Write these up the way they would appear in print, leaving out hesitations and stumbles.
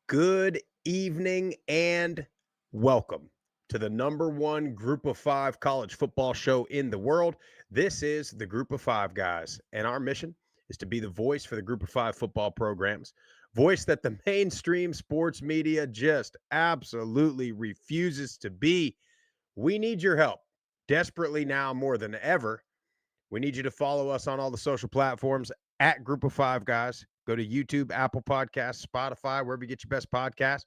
Good evening and welcome to the number one group of five college football show in the world. This is the Group of Five Guys, and our mission is to be the voice for the Group of Five football programs, voice that the mainstream sports media just absolutely refuses to be. We need your help desperately now more than ever. We need you to follow us on all the social platforms at Group of Five Guys. Go to YouTube, Apple Podcasts, Spotify, wherever you get your best podcast.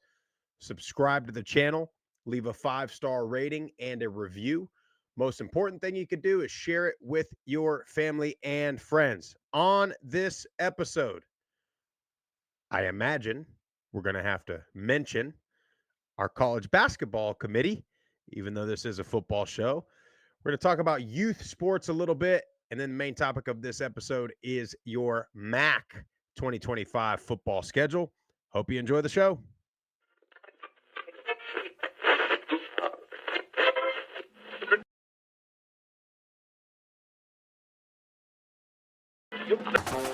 Subscribe to the channel, leave a 5-star rating and a review. Most important thing you could do is share it with your family and friends. On this episode, I imagine we're going to have to mention our college basketball committee, even though this is a football show. We're going to talk about youth sports a little bit. And then the main topic of this episode is your MAC 2025 football schedule. Hope you enjoy the show.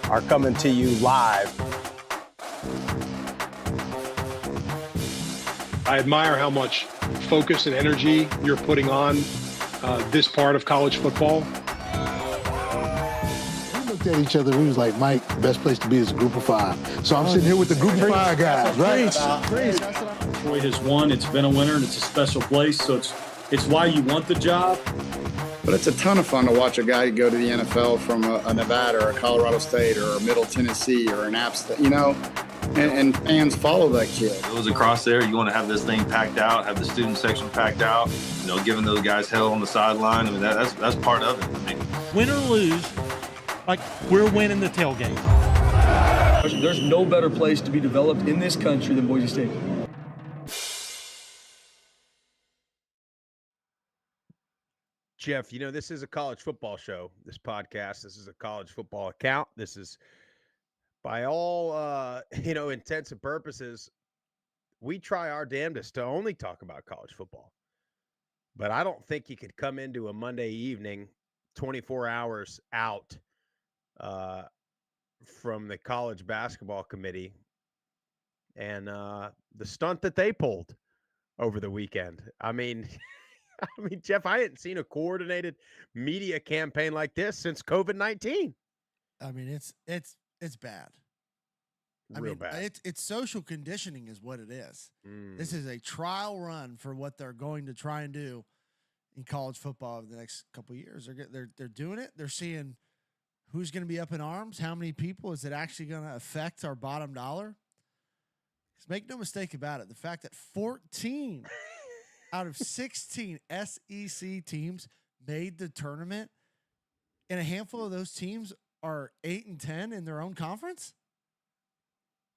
Are coming to you live. I admire how much focus and energy you're putting on this part of college football. We looked at each other and we was like, Mike, the best place to be is a Group of Five. So I'm sitting here with the Group of Five guys, right? Detroit has won. It's been a winner, and it's a special place. So it's why you want the job. But it's a ton of fun to watch a guy go to the NFL from a Nevada or a Colorado State or a Middle Tennessee or an App State, and fans follow that kid. It was across there. You want to have this thing packed out, have the student section packed out, giving those guys hell on the sideline. I mean, that's part of it. I mean, win or lose, like we're winning the tailgate. There's no better place to be developed in this country than Boise State. Jeff, this is a college football show, this podcast. This is a college football account. This is, by all, intents and purposes, we try our damnedest to only talk about college football. But I don't think you could come into a Monday evening 24 hours out from the college basketball committee and the stunt that they pulled over the weekend. I mean, Jeff, I hadn't seen a coordinated media campaign like this since COVID-19. I mean, it's bad. Real bad. It's social conditioning is what it is. This is a trial run for what they're going to try and do in college football over the next couple of years. They're doing it. They're seeing who's going to be up in arms, how many people is it actually going to affect our bottom dollar. Because make no mistake about it, the fact that 14 out of 16 SEC teams made the tournament, and a handful of those teams are 8-10 in their own conference.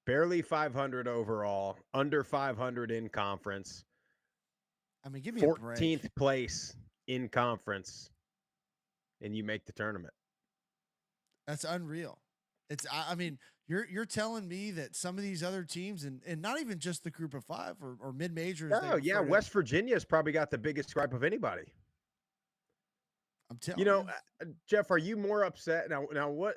Barely 500 overall, under 500 in conference. I mean, give me 14th place in conference, and you make the tournament. That's unreal. You're telling me that some of these other teams, and not even just the Group of Five or mid-majors. Oh, yeah, West Virginia's probably got the biggest gripe of anybody. I'm telling you. Jeff, are you more upset? Now what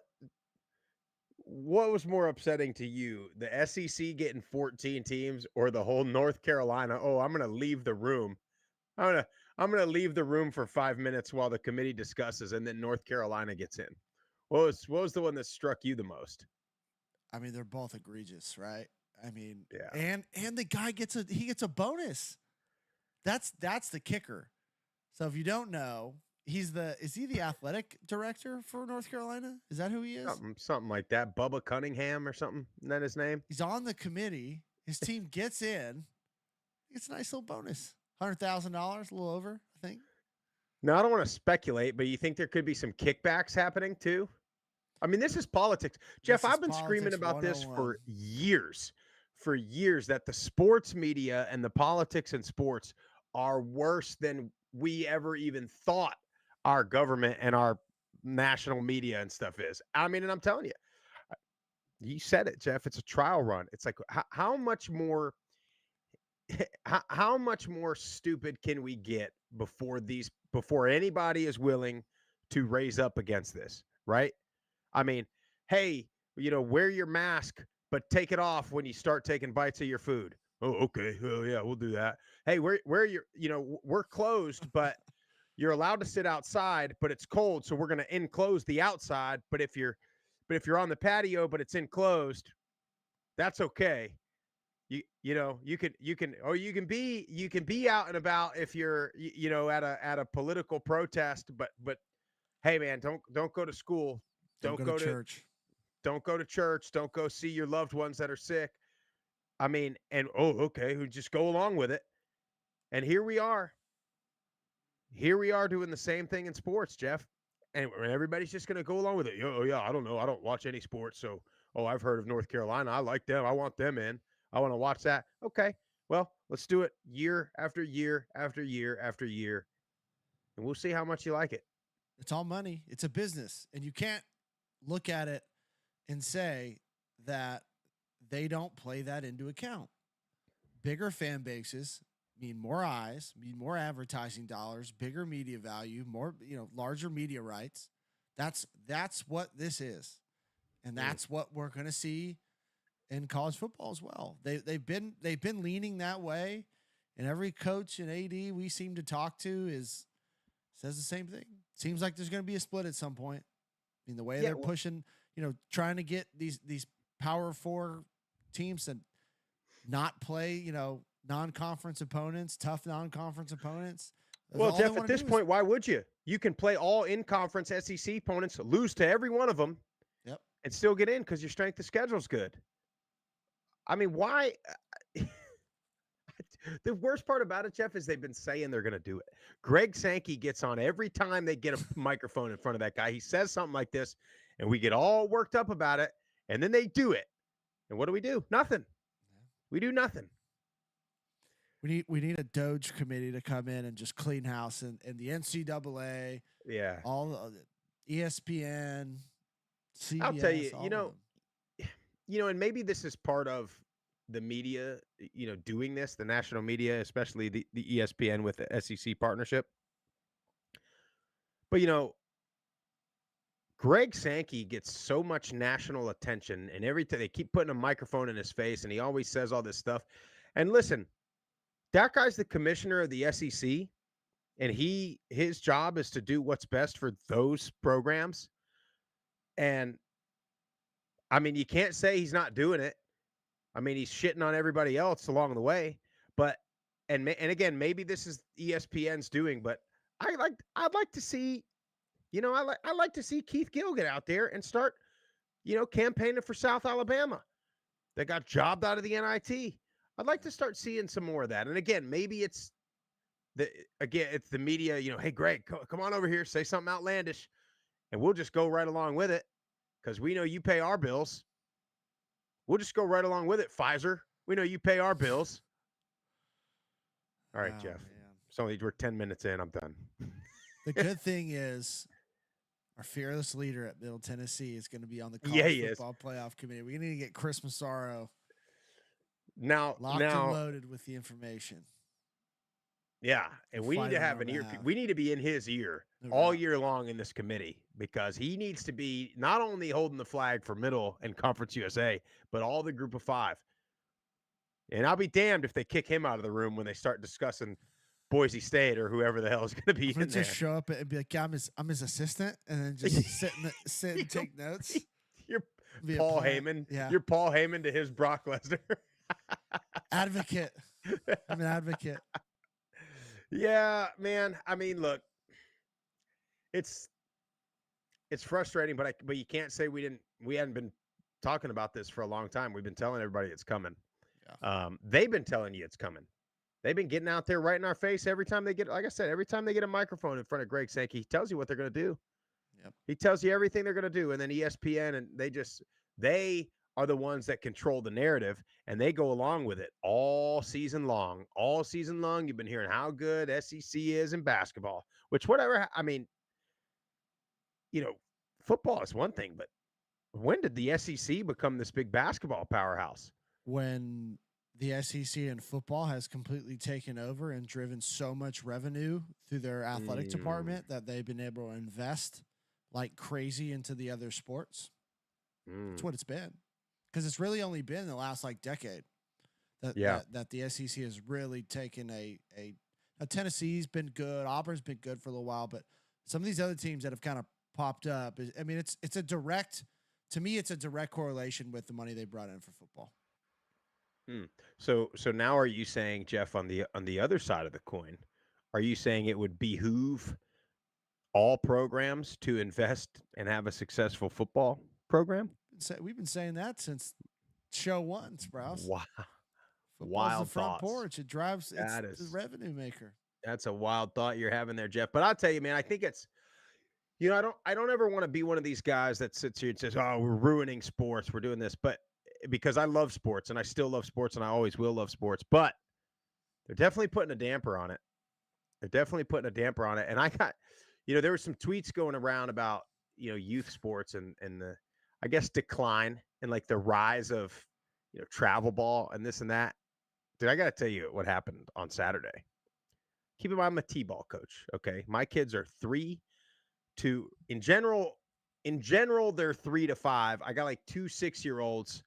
was more upsetting to you, the SEC getting 14 teams or the whole North Carolina, I'm going to leave the room. I'm going to leave the room for 5 minutes while the committee discusses, and then North Carolina gets in. What was the one that struck you the most? I mean, they're both egregious, right? I mean, yeah. And the guy gets a bonus. That's the kicker. So if you don't know, is he the athletic director for North Carolina? Is that who he is? Something like that. Bubba Cunningham or something. Isn't that his name? He's on the committee. His team gets in. It's a nice little bonus. $100,000, a little over, I think. No, I don't want to speculate, but you think there could be some kickbacks happening too? I mean, this is politics. Jeff, I've been screaming about this for years, that the sports media and the politics in sports are worse than we ever even thought our government and our national media and stuff is. I mean, and I'm telling you, you said it, Jeff, it's a trial run. It's like, how much more stupid can we get before anybody is willing to raise up against this, right? I mean, hey, wear your mask but take it off when you start taking bites of your food. Oh, okay. Oh, yeah, we'll do that. Hey, where you're, we're closed, but you're allowed to sit outside, but it's cold, so we're going to enclose the outside. But if you're on the patio, but it's enclosed, that's okay. You can be out and about if you're at a political protest, but hey man, don't go to school, Don't go to church. don't go to church, don't go see your loved ones that are sick. I mean, and okay, who just go along with it. And here we are doing the same thing in sports, Jeff. And everybody's just going to go along with it. Oh yeah, I don't know, I don't watch any sports, so I've heard of North Carolina, I like them, I want them in, I want to watch that. Okay, well, let's do it year after year after year after year, and we'll see how much you like it. It's all money. It's a business, and you can't look at it and say that they don't play that into account. Bigger fan bases mean more eyes, mean more advertising dollars, bigger media value, more, larger media rights. That's what this is. And that's what we're going to see in college football as well. They've been leaning that way, and every coach and AD we seem to talk to says the same thing. Seems like there's going to be a split at some point. I mean, the way they're pushing, trying to get these Power 4 teams to not play, non-conference opponents, tough non-conference opponents. Well, Jeff, at this point, why would you? You can play all in-conference SEC opponents, lose to every one of them, and still get in because your strength of schedule is good. I mean, why? The worst part about it, Jeff, is they've been saying they're going to do it. Greg Sankey gets on every time they get a microphone in front of that guy. He says something like this, and we get all worked up about it, and then they do it. And what do? Nothing. We do nothing. We need a Doge committee to come in and just clean house, and the NCAA, all the ESPN, CBS. I'll tell you, and maybe this is part of the media, doing this, the national media, especially the ESPN with the SEC partnership. But, Greg Sankey gets so much national attention, and every time they keep putting a microphone in his face, and he always says all this stuff. And listen, that guy's the commissioner of the SEC, and his job is to do what's best for those programs. And I mean, you can't say he's not doing it. I mean, he's shitting on everybody else along the way. But and again, maybe this is ESPN's doing, but I'd like to see, I like to see Keith Gill get out there and start, campaigning for South Alabama. They got jobbed out of the NIT. I'd like to start seeing some more of that. And again, maybe it's the media, hey, Greg, come on over here, say something outlandish, and we'll just go right along with it because we know you pay our bills. We'll just go right along with it, Pfizer. We know you pay our bills. All right, Jeff. Man. We're 10 minutes in. I'm done. The good thing is our fearless leader at Middle Tennessee is going to be on the college football playoff committee. We need to get Chris Massaro locked and loaded with the information. Yeah, and we need to have an ear. We need to be in his ear all year long in this committee because he needs to be not only holding the flag for Middle and Conference USA, but all the Group of 5. And I'll be damned if they kick him out of the room when they start discussing Boise State or whoever the hell is going to be in there. Just show up and be like, I'm his assistant, and then just sit and take notes. You're Paul Heyman. Yeah. You're Paul Heyman to his Brock Lesnar. Advocate. I'm an advocate. Yeah, man. I mean, look, it's frustrating, but you can't say we hadn't been talking about this for a long time. We've been telling everybody it's coming. Yeah. They've been telling you it's coming. They've been getting out there right in our face every time they get, like I said, every time they get a microphone in front of Greg Sankey, he tells you what they're going to do. Yep. He tells you everything they're going to do. And then ESPN, and they are the ones that control the narrative, and they go along with it all season long. All season long, you've been hearing how good SEC is in basketball, which whatever. I mean, football is one thing, but when did the SEC become this big basketball powerhouse? When the SEC in football has completely taken over and driven so much revenue through their athletic department that they've been able to invest like crazy into the other sports. That's what it's been. because it's really only been the last like decade that the SEC has really taken a Tennessee's been good, Auburn's been good for a little while, but some of these other teams that have kind of popped up, it's a direct, to me, it's a direct correlation with the money they brought in for football. So now are you saying, Jeff, on the other side of the coin, are you saying it would behoove all programs to invest and have a successful football program? We've been saying that since show one, Sprouse. Wow. Football's Wild the front thoughts. porch. It drives. That It's is- the revenue maker. That's a wild thought you're having there, Jeff. But I'll tell you, man, I think it's, I don't ever want to be one of these guys that sits here and says, "Oh, we're ruining sports. We're doing this." But because I love sports and I still love sports and I always will love sports, but they're definitely putting a damper on it. And I got, there were some tweets going around about, youth sports and the, I guess, decline and like the rise of, travel ball and this and that. Dude, I got to tell you what happened on Saturday. Keep in mind, I'm a T-ball coach. Okay. My kids are 3 to, in general, they're 3 to 5. I got like 2 6-year-olds.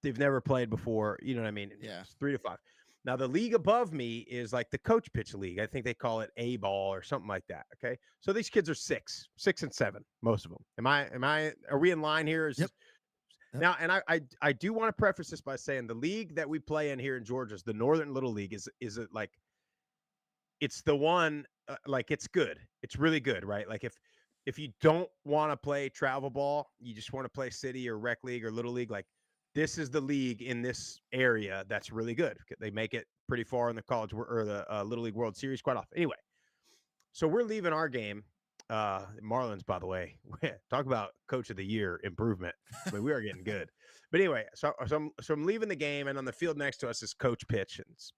They've never played before. You know what I mean? Yeah. It's 3 to 5. Now the league above me is like the coach pitch league. I think they call it A ball or something like that. Okay. So these kids are 6 and 7, most of them. Are we in line here? Yep. Now, and I do want to preface this by saying the league that we play in here in Georgia is the Northern Little League. Is it like, it's the one, like it's good. It's really good, right? Like if you don't want to play travel ball, you just want to play city or rec league or little league, like this is the league in this area that's really good. They make it pretty far in the college or the Little League World Series quite often. Anyway, so we're leaving our game. Marlins, by the way, talk about coach of the year improvement. I mean, we are getting good. But anyway, so I'm leaving the game, and on the field next to us is coach pitch, and it's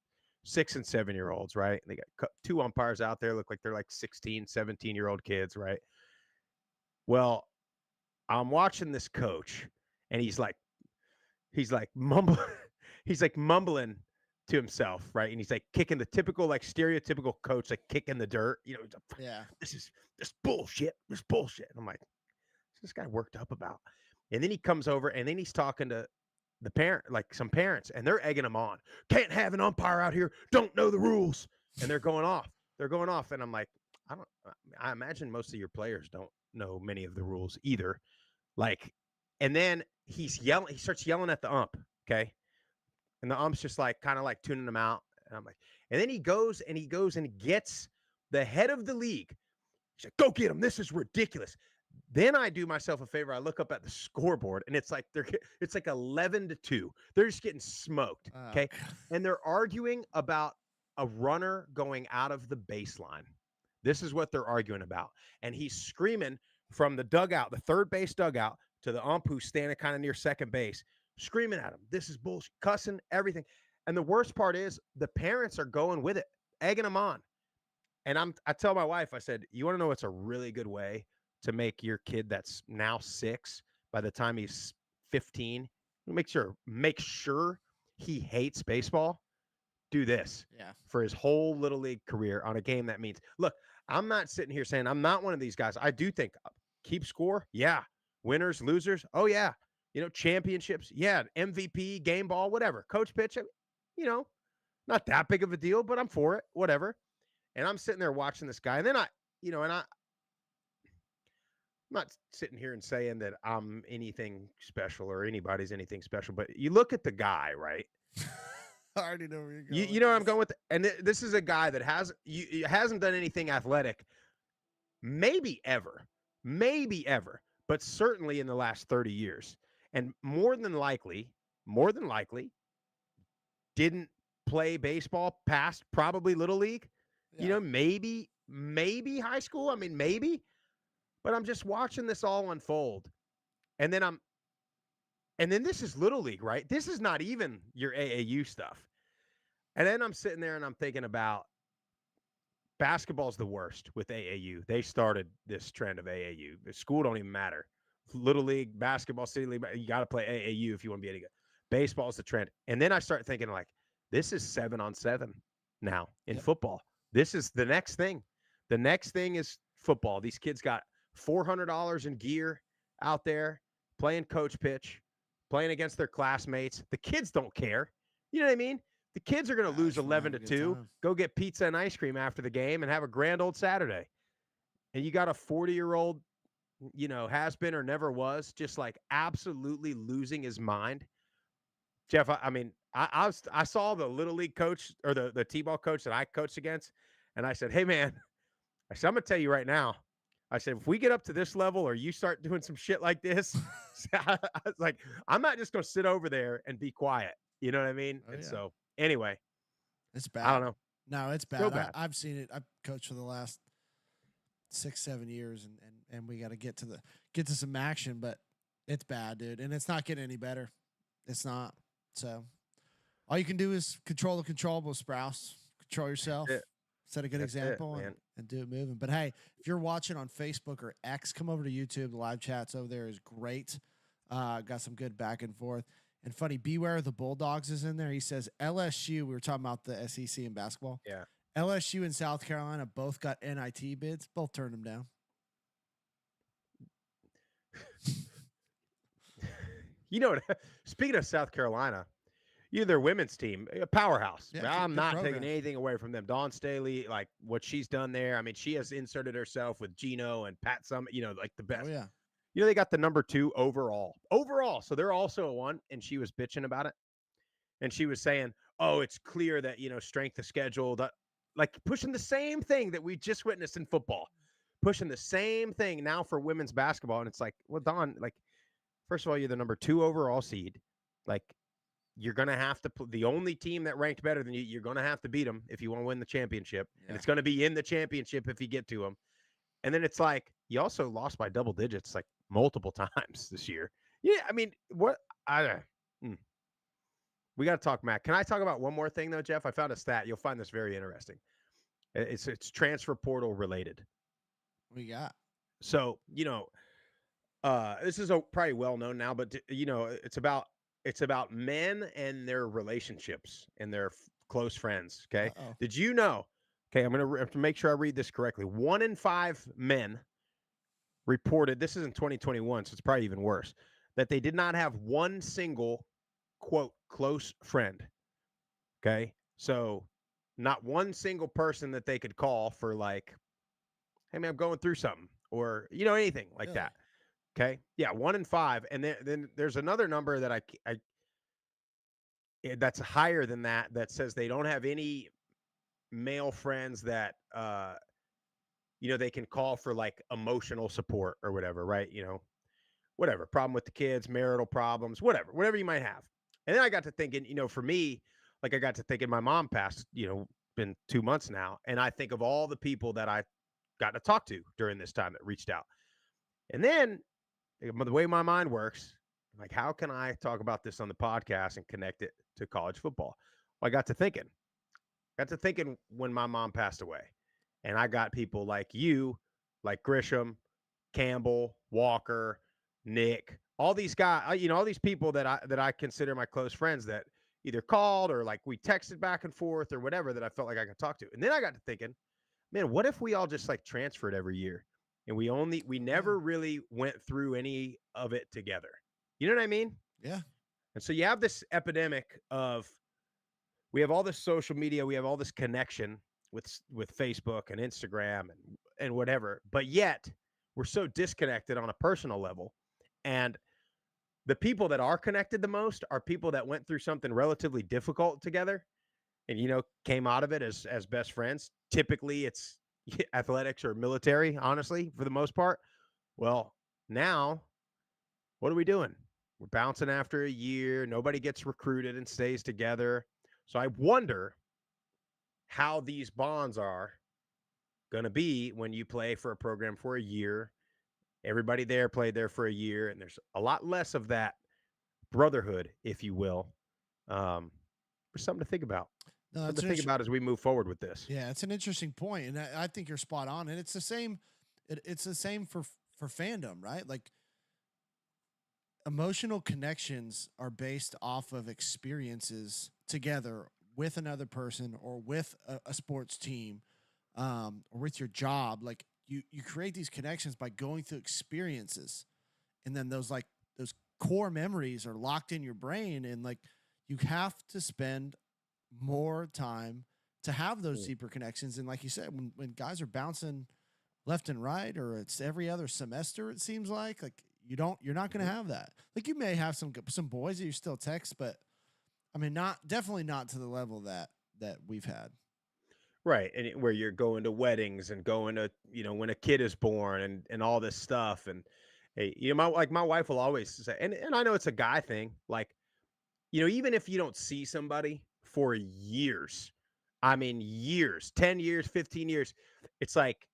6 and 7-year-olds, right? And they got 2 umpires out there, look like they're like 16, 17-year-old kids, right? Well, I'm watching this coach, and he's like mumbling to himself, right? And he's like kicking the typical, like stereotypical coach, like kicking the dirt. He's like, Yeah. This bullshit. This bullshit. And I'm like, what's this guy worked up about? And then he comes over, and then he's talking to the parent, like some parents, and they're egging him on. Can't have an umpire out here. Don't know the rules. And they're going off. And I'm like, I imagine most of your players don't know many of the rules either. Like, and then he starts yelling at the ump. Okay. And the ump's just like, kind of like tuning him out. And I'm like, and then he goes and gets the head of the league. He's like, go get him. This is ridiculous. Then I do myself a favor. I look up at the scoreboard, and it's like 11-2. They're just getting smoked. Okay. And they're arguing about a runner going out of the baseline. This is what they're arguing about. And he's screaming from the dugout, the third base dugout, to the ump who's standing kind of near second base, screaming at him. This is bullshit, cussing, everything. And the worst part is the parents are going with it, egging them on. And I tell my wife, I said, you want to know what's a really good way to make your kid that's now 6 by the time he's 15? Make sure he hates baseball. Do this for his whole little league career on a game that means, look, I'm not sitting here saying I'm not one of these guys. I do think keep score. Yeah. Winners, losers. Oh yeah. Championships. Yeah. MVP, game ball, whatever. Coach pitch. Not that big of a deal, but I'm for it. Whatever. And I'm sitting there watching this guy. And then I'm not sitting here and saying that I'm anything special or anybody's anything special, but you look at the guy, right? I already know where you're going. You know where I'm going with, and this is a guy that hasn't done anything athletic, maybe ever, but certainly in the last 30 years, and more than likely, didn't play baseball past probably little league. Yeah. Maybe high school. I mean, maybe, but I'm just watching this all unfold, and then this is little league, right? This is not even your AAU stuff. And then I'm sitting there and I'm thinking about basketball's the worst with AAU. They started this trend of AAU. The school don't even matter. Little league, basketball, city league, you got to play AAU if you want to be any good. Baseball's the trend. And then I start thinking like, this is 7-on-7 now in football. This is the next thing. The next thing is football. These kids got $400 in gear out there playing coach pitch, playing against their classmates. The kids don't care. You know what I mean? The kids are going to lose just wanna have 11 a to good 2, time. go get pizza and ice cream after the game and have a grand old Saturday. And you got a 40-year-old, has been or never was, just like absolutely losing his mind. Jeff, I saw the little league coach or the t-ball coach that I coached against, and I said, "Hey man," I said, "I'm gonna tell you right now." I said, "If we get up to this level or you start doing some shit like this," I was like, "I'm not just gonna sit over there and be quiet." You know what I mean? Oh, And yeah. so anyway, It's I don't bad. know. No, it's So bad. bad. I've seen it. I've coached for the last 6-7 years, and we got to get to some action, but it's bad, dude, and it's not getting any better. It's not. So all you can do is control the controllable, Sprouse. Control yourself. That's it. Set a good That's it, example man. and do it moving. But hey, if you're watching on Facebook or X, come over to YouTube. The live chats over there is great. Got some good back and forth. And funny, Beware of the Bulldogs is in there. He says LSU, we were talking about the SEC in basketball. Yeah. LSU and South Carolina both got NIT bids. Both turned them down. Speaking of South Carolina, their women's team, a powerhouse. Yeah, I'm good not program. taking anything away from them. Dawn Staley, like what she's done there. I mean, she has inserted herself with Gino and Pat Summit, like the best. Oh, yeah. They got the number 2 overall. So they're also a 1, and she was bitching about it. And she was saying, oh, it's clear that, strength of schedule, like pushing the same thing that we just witnessed in football, pushing the same thing now for women's basketball. And it's like, well, Dawn, like, first of all, you're the number 2 overall seed. Like, you're going to have to the only team that ranked better than you, you're going to have to beat them if you want to win the championship. Yeah. And it's going to be in the championship if you get to them. And then it's like, you also lost by double digits, like multiple times this year. Yeah. I mean, we got to talk, Matt. Can I talk about one more thing though, Jeff? I found a stat. You'll find this very interesting. It's transfer portal related. We got. So, this is probably well known now, but it's about men and their relationships and their close friends. Okay. Uh-oh. Did you know? Okay. I'm going to have to make sure I read this correctly. 1 in 5 men reported, this is in 2021, so it's probably even worse, that they did not have one single, quote, close friend. Okay. So not one single person that they could call for like, hey man, I'm going through something, or, anything like Really? that. Okay. Yeah. 1 in 5. And then there's another number that I that's higher than that says they don't have any male friends that, they can call for like emotional support or whatever, right? Whatever problem with the kids, marital problems, whatever you might have. And then I got to thinking, for me, like I got to thinking my mom passed, been 2 months now. And I think of all the people that I got to talk to during this time that reached out. And then the way my mind works, like, how can I talk about this on the podcast and connect it to college football? Well, I got to thinking when my mom passed away, and I got people like you, like Grisham, Campbell, Walker, Nick, all these guys, all these people that I consider my close friends that either called or like we texted back and forth or whatever that I felt like I could talk to. And then I got to thinking, man, what if we all just like transferred every year and we never really went through any of it together? You know what I mean? Yeah. And so you have this epidemic of, we have all this social media, we have all this connection with Facebook and Instagram and whatever, but yet we're so disconnected on a personal level. And the people that are connected the most are people that went through something relatively difficult together and, came out of it as best friends. Typically it's athletics or military, honestly, for the most part. Well, now what are we doing? We're bouncing after a year. Nobody gets recruited and stays together. So I wonder how these bonds are going to be when you play for a program for a year. Everybody there played there for a year, and there's a lot less of that brotherhood, if you will. There's something to think about. No, something to think about as we move forward with this. Yeah, it's an interesting point, and I think you're spot on. And it's the same. It's the same for fandom, right? Like, emotional connections are based off of experiences together with another person or with a sports team, or with your job. Like, you create these connections by going through experiences, and then those core memories are locked in your brain, and like you have to spend more time to have those deeper connections. And like you said, when guys are bouncing left and right, or it's every other semester, it seems like you're not going to have that. Like you may have some boys that you still text, but I mean, definitely not to the level that we've had. Right. And where you're going to weddings and going to, when a kid is born and all this stuff. And hey, my wife will always say, and I know it's a guy thing, like, even if you don't see somebody for years, I mean, years, 10 years, 15 years, it's like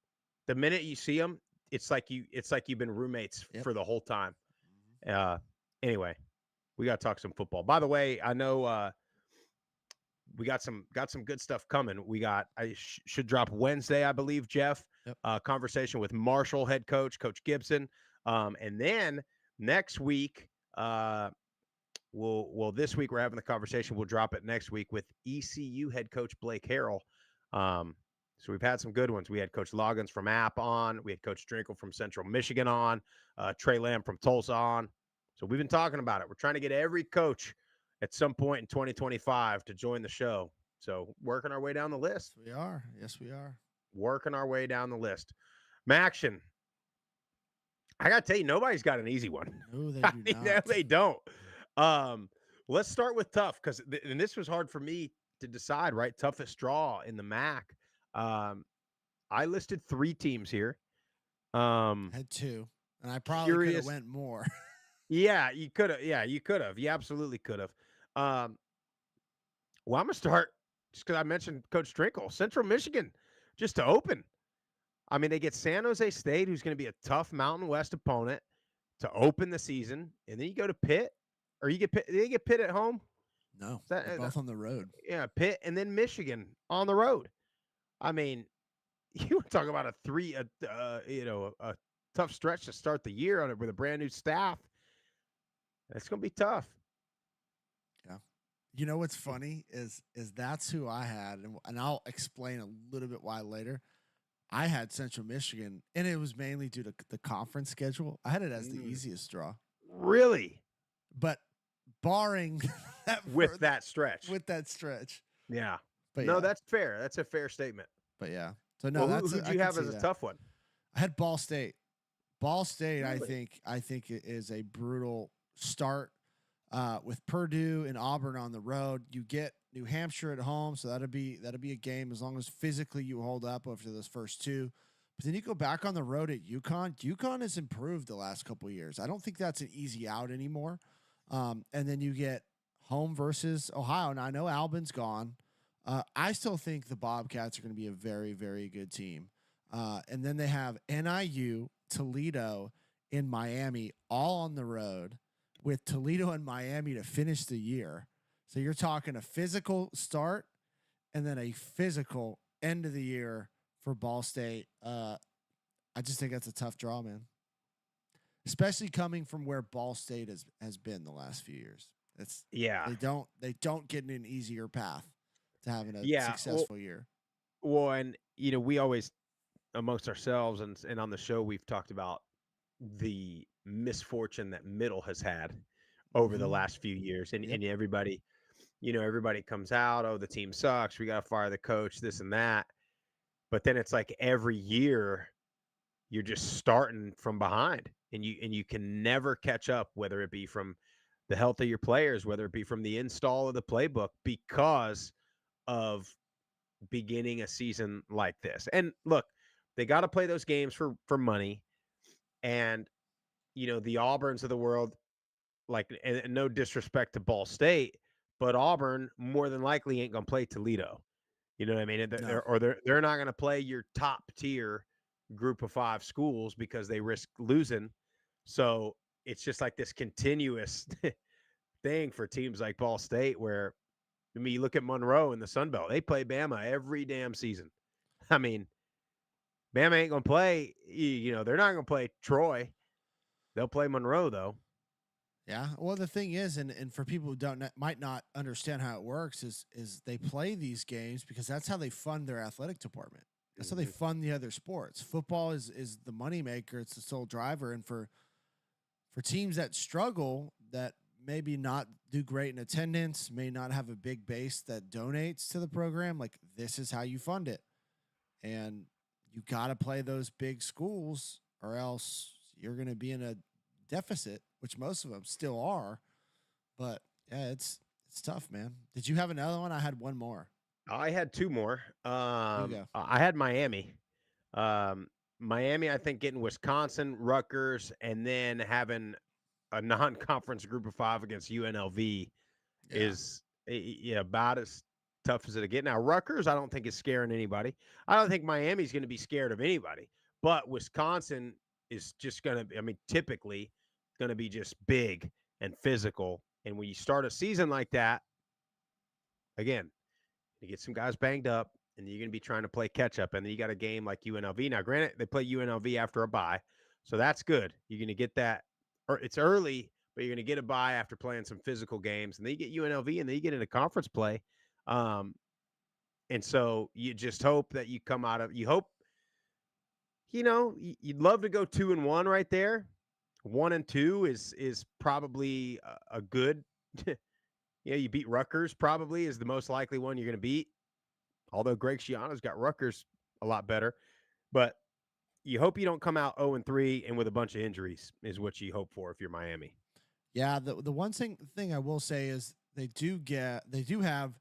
the minute you see them, it's like you've been roommates for the whole time. Anyway, we got to talk some football. By the way, I know we got some good stuff coming. I should drop Wednesday, I believe, Jeff. Yep. Conversation with Marshall head Coach Gibson. And then next week, this week we're having the conversation. We'll drop it next week with ECU head coach Blake Harrell. So we've had some good ones. We had Coach Loggins from App on. We had Coach Drinkle from Central Michigan on. Trey Lamb from Tulsa on. So we've been talking about it. We're trying to get every coach at some point in 2025 to join the show. So working our way down the list. We are. Yes, we are. Working our way down the list. Maction, I got to tell you, nobody's got an easy one. No, they do not. No, they don't. Let's start with tough, because and this was hard for me to decide, right? Toughest draw in the MAC. I listed 3 teams here. I had 2, and I probably could have went more. Yeah, you could have. Yeah, you could have. You absolutely could have. Well, I'm gonna start just because I mentioned Coach Drinkle. Central Michigan, just to open. I mean, they get San Jose State, who's going to be a tough Mountain West opponent to open the season, and then you go to Pitt, or you get Pitt. They get Pitt at home. No, they're both on the road. Yeah, Pitt, and then Michigan on the road. I mean, you talk about a tough stretch to start the year on it with a brand new staff. It's going to be tough. Yeah. You know what's funny is that's who I had, and I'll explain a little bit why later. I had Central Michigan, and it was mainly due to the conference schedule. I had it as the easiest draw. Really? But barring that stretch. With that stretch. Yeah. But no, yeah. That's fair. That's a fair statement. But yeah. So no, who did you have as a tough one? I had Ball State. Ball State, Really? I think it is a brutal start with Purdue and Auburn on the road. You get New Hampshire at home, so that'll be a game as long as physically you hold up after those first 2. But then you go back on the road at UConn. UConn has improved the last couple of years. I don't think that's an easy out anymore. And then you get home versus Ohio. Now I know Albin's gone. I still think the Bobcats are going to be a very, very good team. And then they have NIU, Toledo, in Miami, all on the road, with Toledo and Miami to finish the year. So you're talking a physical start and then a physical end of the year for Ball State. I just think that's a tough draw, man. Especially coming from where Ball State has been the last few years. They don't get in an easier path to having a successful year. Well, and we always amongst ourselves and on the show we've talked about the misfortune that Middle has had over the last few years, and everybody comes out, oh, the team sucks, we got to fire the coach, this and that. But then it's like every year you're just starting from behind, and you can never catch up, whether it be from the health of your players, whether it be from the install of the playbook, because of beginning a season like this. And look, they got to play those games for money. And, the Auburns of the world, like, and no disrespect to Ball State, but Auburn more than likely ain't going to play Toledo. You know what I mean? And they're not going to play your top tier group of 5 schools because they risk losing. So it's just like this continuous thing for teams like Ball State, where, I mean, you look at Monroe in the Sun Belt, they play Bama every damn season. I mean, Bama ain't going to play, they're not going to play Troy. They'll play Monroe, though. Yeah. Well, the thing is, and for people who might not understand how it works, is they play these games because that's how they fund their athletic department. That's how they fund the other sports. Football is the moneymaker. It's the sole driver. And for teams that struggle, that maybe not do great in attendance, may not have a big base that donates to the program, like this is how you fund it. And you got to play those big schools or else you're going to be in a deficit, which most of them still are. But yeah, it's tough, man. Did you have another one? I had one more. I had two more. You go. I had Miami. Miami, I think getting Wisconsin, Rutgers, and then having a non-conference group of 5 against UNLV is about as tough as it'll get. Now, Rutgers, I don't think is scaring anybody. I don't think Miami's going to be scared of anybody. But Wisconsin is just going to, typically going to be just big and physical. And when you start a season like that, again, you get some guys banged up, and you're going to be trying to play catch up. And then you got a game like UNLV. Now, granted, they play UNLV after a bye, so that's good. You're going to get that. Or it's early, but you're going to get a bye after playing some physical games. And then you get UNLV, and then you get into conference play. And so you just hope that you come out of. You hope. You'd love to go 2-1 right there. 1-2 is probably a good. You beat Rutgers probably is the most likely one you're going to beat. Although Greg Schiano's got Rutgers a lot better. But you hope you don't come out 0-3 and with a bunch of injuries is what you hope for if you're Miami. Yeah, the one thing I will say is they do have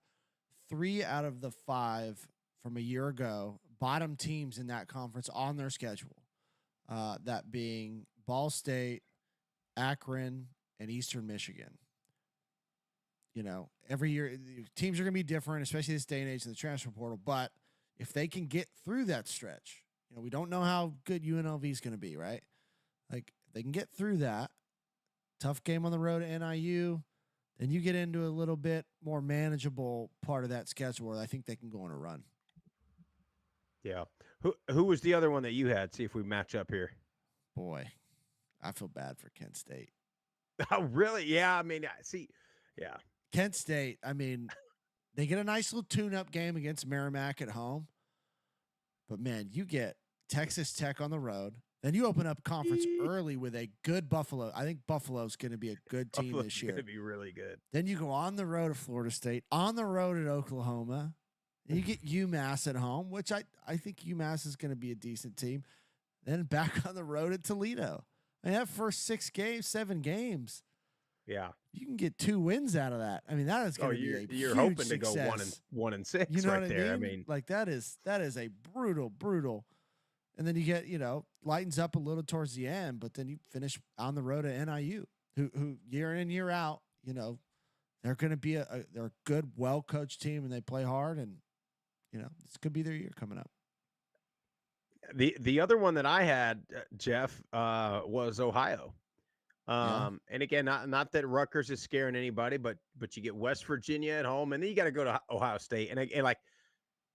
3 out of the 5 from a year ago bottom teams in that conference on their schedule. That being Ball State, Akron, and Eastern Michigan. Every year teams are going to be different, especially this day and age in the transfer portal. But if they can get through that stretch, we don't know how good UNLV is going to be, right? Like if they can get through that tough game on the road at NIU, then you get into a little bit more manageable part of that schedule where I think they can go on a run. Yeah. Who was the other one that you had? See if we match up here. Boy, I feel bad for Kent State. Oh, really? Yeah. See, yeah. Kent State, they get a nice little tune-up game against Merrimack at home. But, man, you get Texas Tech on the road. Then you open up conference early with a good Buffalo. I think Buffalo's going to be a good team this year. Going to be really good. Then you go on the road to Florida State, on the road at Oklahoma. And you get UMass at home, which I think UMass is going to be a decent team. Then back on the road at Toledo. That first 7 games. Yeah. You can get 2 wins out of that. That is going to be a you're huge hoping success. to go 1-6 You know right what there. I mean? Like that is a brutal. And then you get, lightens up a little towards the end, but then you finish on the road at NIU, who year in, year out, they're going to be they're a good, well-coached team and they play hard and, this could be their year coming up. The other one that I had, Jeff, was Ohio. And again, not that Rutgers is scaring anybody, but you get West Virginia at home, and then you got to go to Ohio State. And like,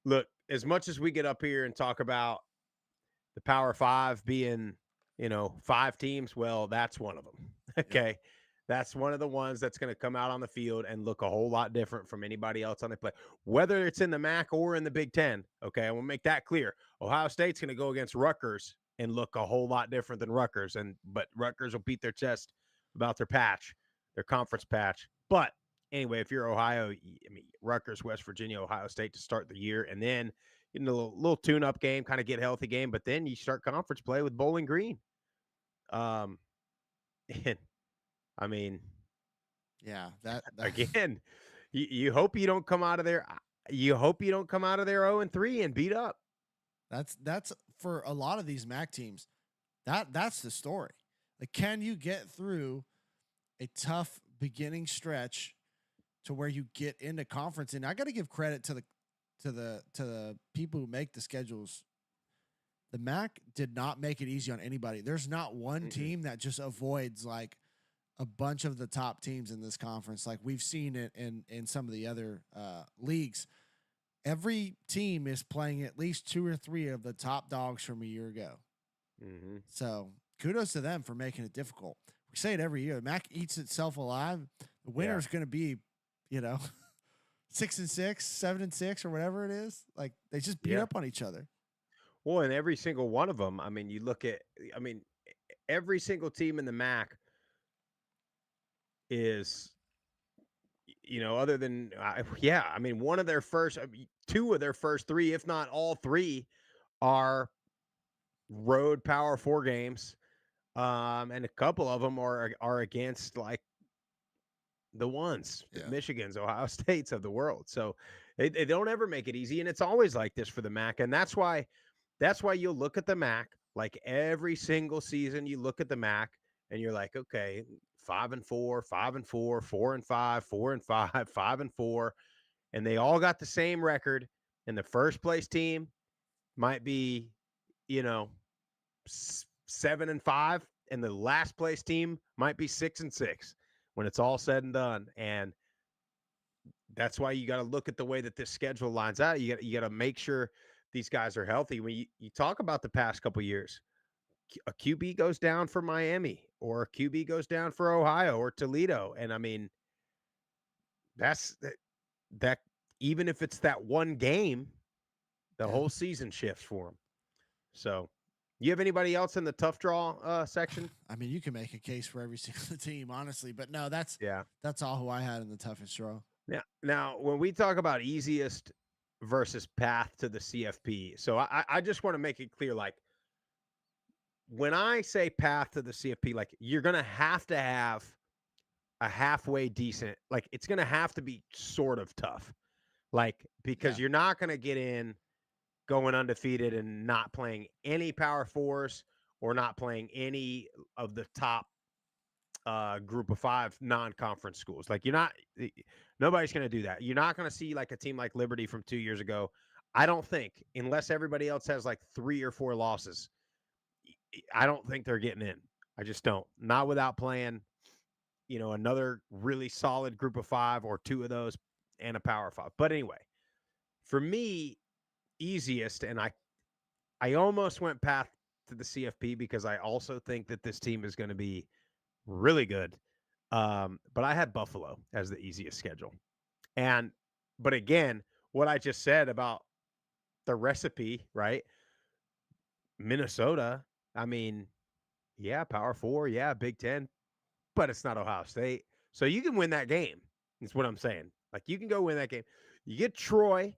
look, as much as we get up here and talk about the Power 5 being, 5 teams, well, that's one of them. Okay. Yep. That's one of the ones that's going to come out on the field and look a whole lot different from anybody else on the play, whether it's in the MAC or in the Big Ten. Okay. I will make that clear. Ohio State's going to go against Rutgers and look a whole lot different than Rutgers. But Rutgers will beat their chest about their conference patch. But anyway, if you're Ohio, Rutgers, West Virginia, Ohio State to start the year, and then a little tune-up game, kind of get healthy game. But then you start conference play with Bowling Green. Yeah, that again, you hope you don't come out of there. You hope you don't come out of there 0-3 and beat up. That's for a lot of these MAC teams. That's the story. Like, can you get through a tough beginning stretch to where you get into conference? And I got to give credit to the people who make the schedules. The MAC did not make it easy on anybody. There's not one team that just avoids like a bunch of the top teams in this conference. Like we've seen it in some of the other leagues. Every team is playing at least 2 or 3 of the top dogs from a year ago. Mm-hmm. So kudos to them for making it difficult. We say it every year. The MAC eats itself alive. The winner is going to be, 6-6, 7-6, or whatever it is. Like they just beat up on each other. Well, and every single one of them, you look at, every single team in the MAC is, other than, I mean, one of their first, two of their first three, if not all three, are road Power 4 games. And a couple of them are against like the ones, the Michigans, Ohio States of the world. So they don't ever make it easy, and it's always like this for the MAC. And that's why you'll look at the MAC like every single season. You look at the MAC and you're like, okay, 5-4, 5-4, 4-5, 4-5, 5-4, and they all got the same record. And the first place team might be, 7-5, and the last place team might be 6-6 when it's all said and done. And that's why you got to look at the way that this schedule lines out. You got to make sure these guys are healthy. When you talk about the past couple years, a QB goes down for Miami, or a QB goes down for Ohio or Toledo, and I mean, that's that. Even if it's that one game, the whole season shifts for them. So, you have anybody else in the tough draw section? I mean, you can make a case for every single team, honestly, but no, that's all who I had in the toughest draw. Now, when we talk about easiest versus path to the CFP, so I just want to make it clear, like, when I say path to the CFP, like, you're going to have a halfway decent, like, it's going to have to be sort of tough, like, because you're not going to get in going undefeated and not playing any Power 4s or not playing any of the top group of 5 non-conference schools. Like, nobody's going to do that. You're not going to see like a team like Liberty from 2 years ago. I don't think, unless everybody else has like 3 or 4 losses, I don't think they're getting in. I just don't. Not without playing, another really solid group of 5 or 2 of those and a Power 5. But anyway, for me, easiest, and I almost went path to the CFP because I also think that this team is going to be really good. But I had Buffalo as the easiest schedule. But again, what I just said about the recipe, right? Minnesota, I mean, Power 4, Big Ten, but it's not Ohio State. So you can win that game. That's what I'm saying. Like, you can go win that game. You get Troy.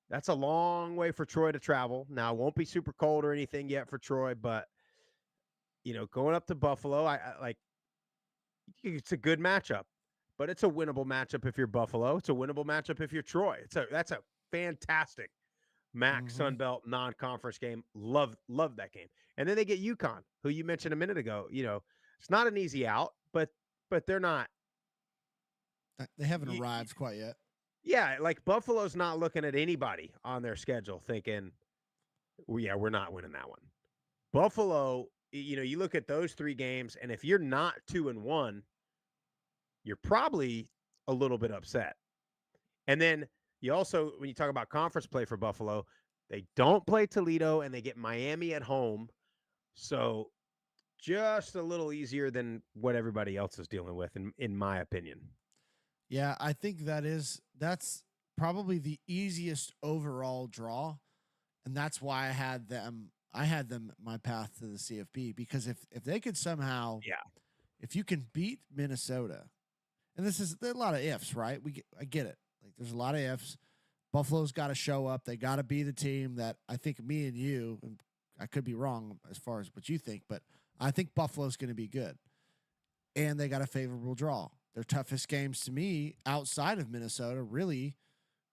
That's a long way for Troy to travel. Now, it won't be super cold or anything yet for Troy, but, going up to Buffalo, I like, it's a good matchup, but it's a winnable matchup if you're Buffalo. It's a winnable matchup if you're Troy. That's a fantastic MAC Sun Belt non-conference game. Love that game. And then they get UConn, who you mentioned a minute ago. It's not an easy out, but they're not. They haven't arrived quite yet. Yeah, like Buffalo's not looking at anybody on their schedule thinking, well, we're not winning that one. Buffalo, you look at those 3 games, and if you're not 2-1, you're probably a little bit upset. And then you also, when you talk about conference play for Buffalo, they don't play Toledo and they get Miami at home. So just a little easier than what everybody else is dealing with, in my opinion. Yeah, I think that's probably the easiest overall draw. And that's why I had them my path to the CFP, because if they could somehow, if you can beat Minnesota, and there's a lot of ifs, right? I get it. Like, there's a lot of ifs. Buffalo's got to show up. They got to be the team that I think me and you, and I could be wrong as far as what you think, but I think Buffalo's going to be good. And they got a favorable draw. Their toughest games to me outside of Minnesota really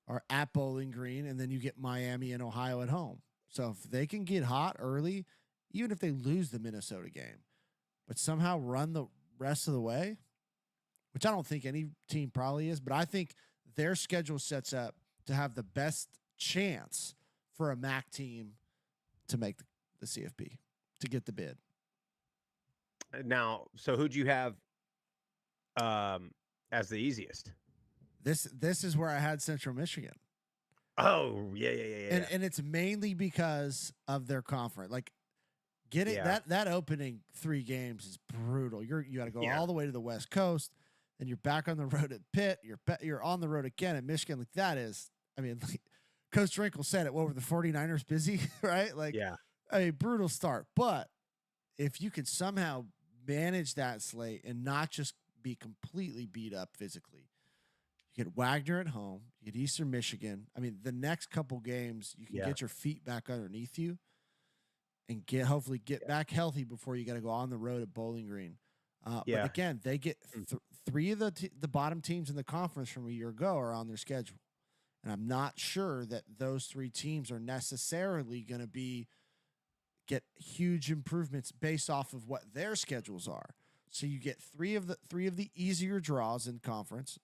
are at Bowling Green, and then you get Miami and Ohio at home. So if they can get hot early, even if they lose the Minnesota game, but somehow run the rest of the way, which I don't think any team probably is, but I think their schedule sets up to have the best chance for a MAC team to make the CFP, to get the bid. Now, so who'd you have as the easiest? This is where I had Central Michigan. Oh, yeah. And it's mainly because of their conference. Like, getting that opening 3 games is brutal. You got to go all the way to the West Coast, then you're back on the road at Pitt. You're on the road again at Michigan. Like, that is, I mean, like, Coach Drinkle said it. What were the 49ers busy, right? Like, a brutal start. But if you can somehow manage that slate and not just be completely beat up physically. You get Wagner at home. You get Eastern Michigan. I mean, the next couple games, you can get your feet back underneath you and hopefully get back healthy before you got to go on the road at Bowling Green. But again, they get three of the bottom teams in the conference from a year ago are on their schedule. And I'm not sure that those three teams are necessarily going to get huge improvements based off of what their schedules are. So you get three of the easier draws in conference.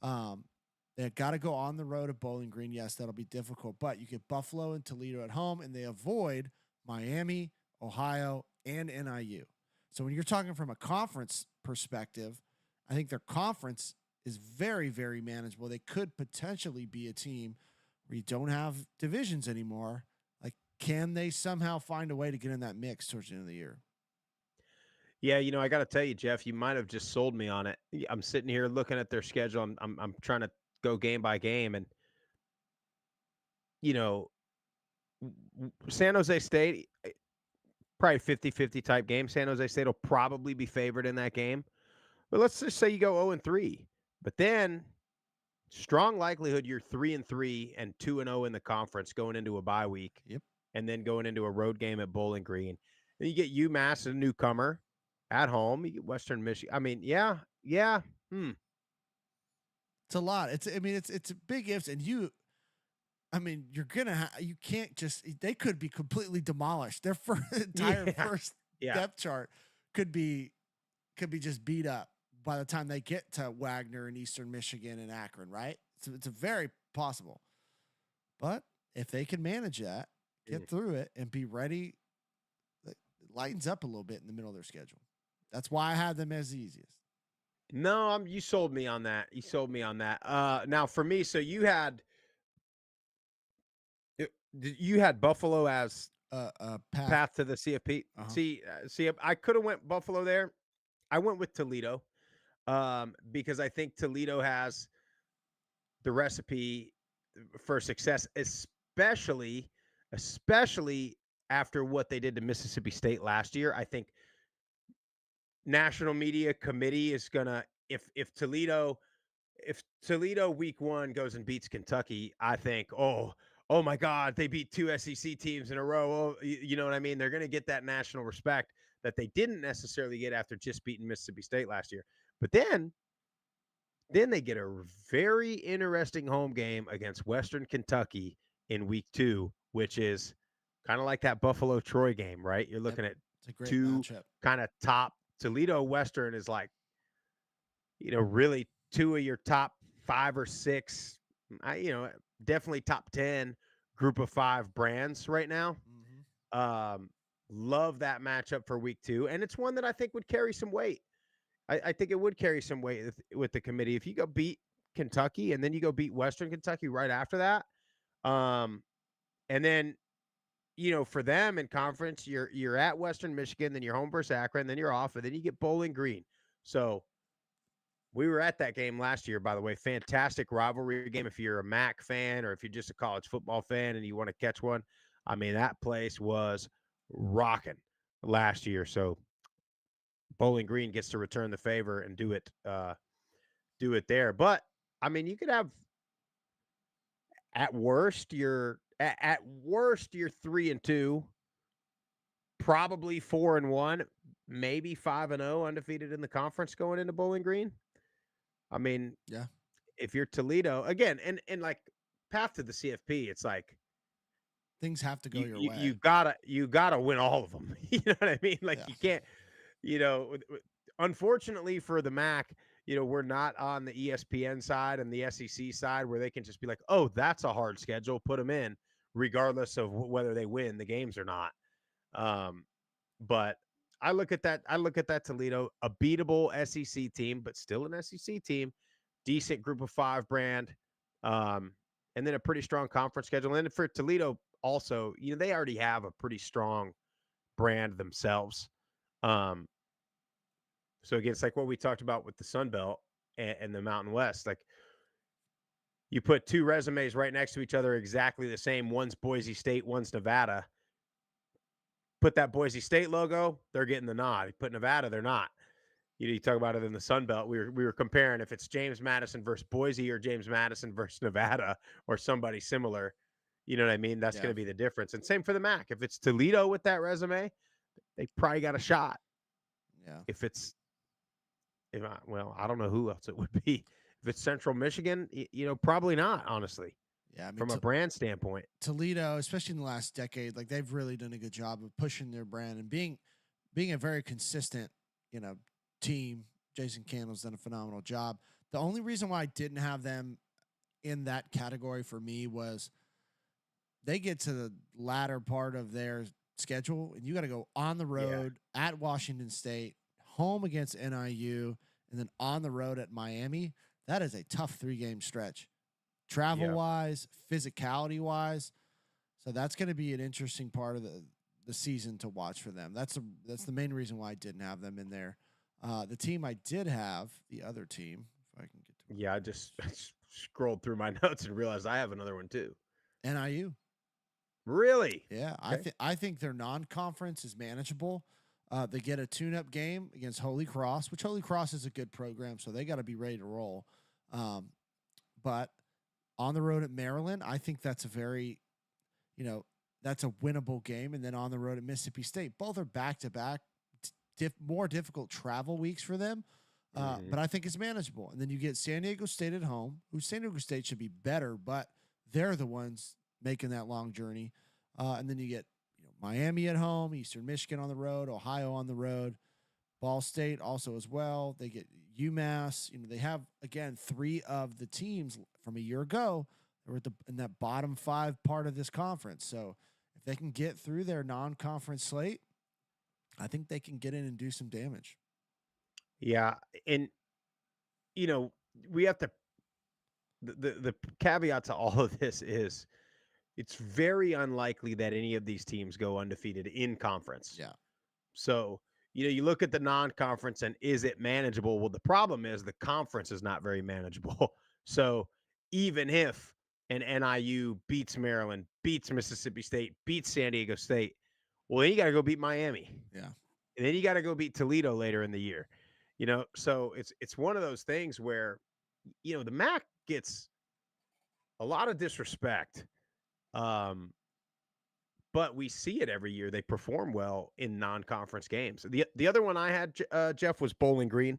They got to go on the road at Bowling Green. Yes, that'll be difficult, but you get Buffalo and Toledo at home, and they avoid Miami, Ohio, and NIU. So when you're talking from a conference perspective, I think their conference is very, very manageable. They could potentially be a team where you don't have divisions anymore. Like, can they somehow find a way to get in that mix towards the end of the year? Yeah, I got to tell you, Jeff, you might have just sold me on it. I'm sitting here looking at their schedule. I'm trying to go game by game, and San Jose State, probably 50-50 type game. San Jose State will probably be favored in that game. But let's just say you go 0-3. But then strong likelihood you're 3-3 and 2-0 in the conference going into a bye week. Yep. And then going into a road game at Bowling Green. And you get UMass, a newcomer, at home. You get Western Michigan. I mean, yeah. It's a lot. It's big ifs, and you're gonna you can't just. They could be completely demolished. Their entire first depth chart could be just beat up by the time they get to Wagner and Eastern Michigan and Akron, right? So it's a very possible. But if they can manage that, get through it, and be ready, it lightens up a little bit in the middle of their schedule. That's why I had them as the easiest. No, you sold me on that. Now for me, so you had Buffalo as path to the CFP. See, I could have went Buffalo there. I went with Toledo because I think Toledo has the recipe for success, especially after what they did to Mississippi State last year. I think National Media Committee is gonna if Toledo week 1 goes and beats Kentucky, I think, oh my God, they beat 2 SEC teams in a row. Oh, you know what I mean? They're gonna get that national respect that they didn't necessarily get after just beating Mississippi State last year. But then they get a very interesting home game against Western Kentucky in week 2, which is kind of like that Buffalo Troy game, right? You're looking at two kind of top. Toledo Western is like, really 2 of your top 5 or 6, definitely top 10 group of 5 brands right now. Love that matchup for week 2. And it's one that I think would carry some weight. I think it would carry some weight with the committee. If you go beat Kentucky and then you go beat Western Kentucky right after that. And then, for them in conference, you're at Western Michigan, then you're home versus Akron, then you're off, and then you get Bowling Green. So we were at that game last year, by the way. Fantastic rivalry game if you're a MAC fan or if you're just a college football fan and you want to catch one. I mean, that place was rocking last year. So Bowling Green gets to return the favor and do it there. But I mean, you could have at worst you're 3-2, probably 4-1, maybe 5-0 undefeated in the conference going into Bowling Green. I mean, yeah. If you're Toledo again, and like path to the CFP, it's like things have to go your way. You gotta win all of them. You know what I mean? Like you can't. Unfortunately for the MAC, we're not on the ESPN side and the SEC side where they can just be like, oh, that's a hard schedule, put them in, regardless of whether they win the games or not. But I look at that Toledo, a beatable SEC team, but still an SEC team, decent group of 5 brand, and then a pretty strong conference schedule. And for Toledo also, they already have a pretty strong brand themselves. So again, it's like what we talked about with the Sun Belt and the Mountain West. Like you put 2 resumes right next to each other, exactly the same. One's Boise State, one's Nevada. Put that Boise State logo, they're getting the nod. Put Nevada, they're not. You talk about it in the Sun Belt. We were comparing if it's James Madison versus Boise or James Madison versus Nevada or somebody similar. You know what I mean? That's going Yeah. to be the difference. And same for the MAC. If it's Toledo with that resume, they probably got a shot. Yeah. If it's, I don't know who else it would be. If it's Central Michigan, probably not. Honestly, Yeah. I mean, from a brand standpoint. Toledo, especially in the last decade, like they've really done a good job of pushing their brand and being a very consistent, team. Jason Candle's done a phenomenal job. The only reason why I didn't have them in that category for me was they get to the latter part of their schedule and you got to go on the road at Washington State, home against NIU, and then on the road at Miami. That is a tough 3-game stretch, travel wise, physicality wise. So that's going to be an interesting part of the season to watch for them. That's the main reason why I didn't have them in there. The team I did have, the other team, if I can get to I just scrolled through my notes and realized I have another one too. NIU. Really? Yeah, Okay. I think their non-conference is manageable. They get a tune-up game against Holy Cross, which Holy Cross is a good program, so they got to be ready to roll. But on the road at Maryland, I think that's a very, that's a winnable game. And then on the road at Mississippi State, both are back-to-back, more difficult travel weeks for them. But I think it's manageable. And then you get San Diego State at home, who San Diego State should be better, but they're the ones making that long journey. And then you get Miami at home, Eastern Michigan on the road, Ohio on the road, Ball State also as well. They get UMass. They have, again, 3 of the teams from a year ago that were in that bottom 5 part of this conference. So if they can get through their non-conference slate, I think they can get in and do some damage. Yeah. And, we have to, the caveat to all of this is it's very unlikely that any of these teams go undefeated in conference. Yeah. So, you look at the non-conference and is it manageable? Well, the problem is the conference is not very manageable. So even if an NIU beats Maryland, beats Mississippi State, beats San Diego State, well, then you got to go beat Miami. Yeah. And then you got to go beat Toledo later in the year. So it's one of those things where, the MAC gets a lot of disrespect. But we see it every year. They perform well in non-conference games. The other one I had, Jeff, was Bowling Green.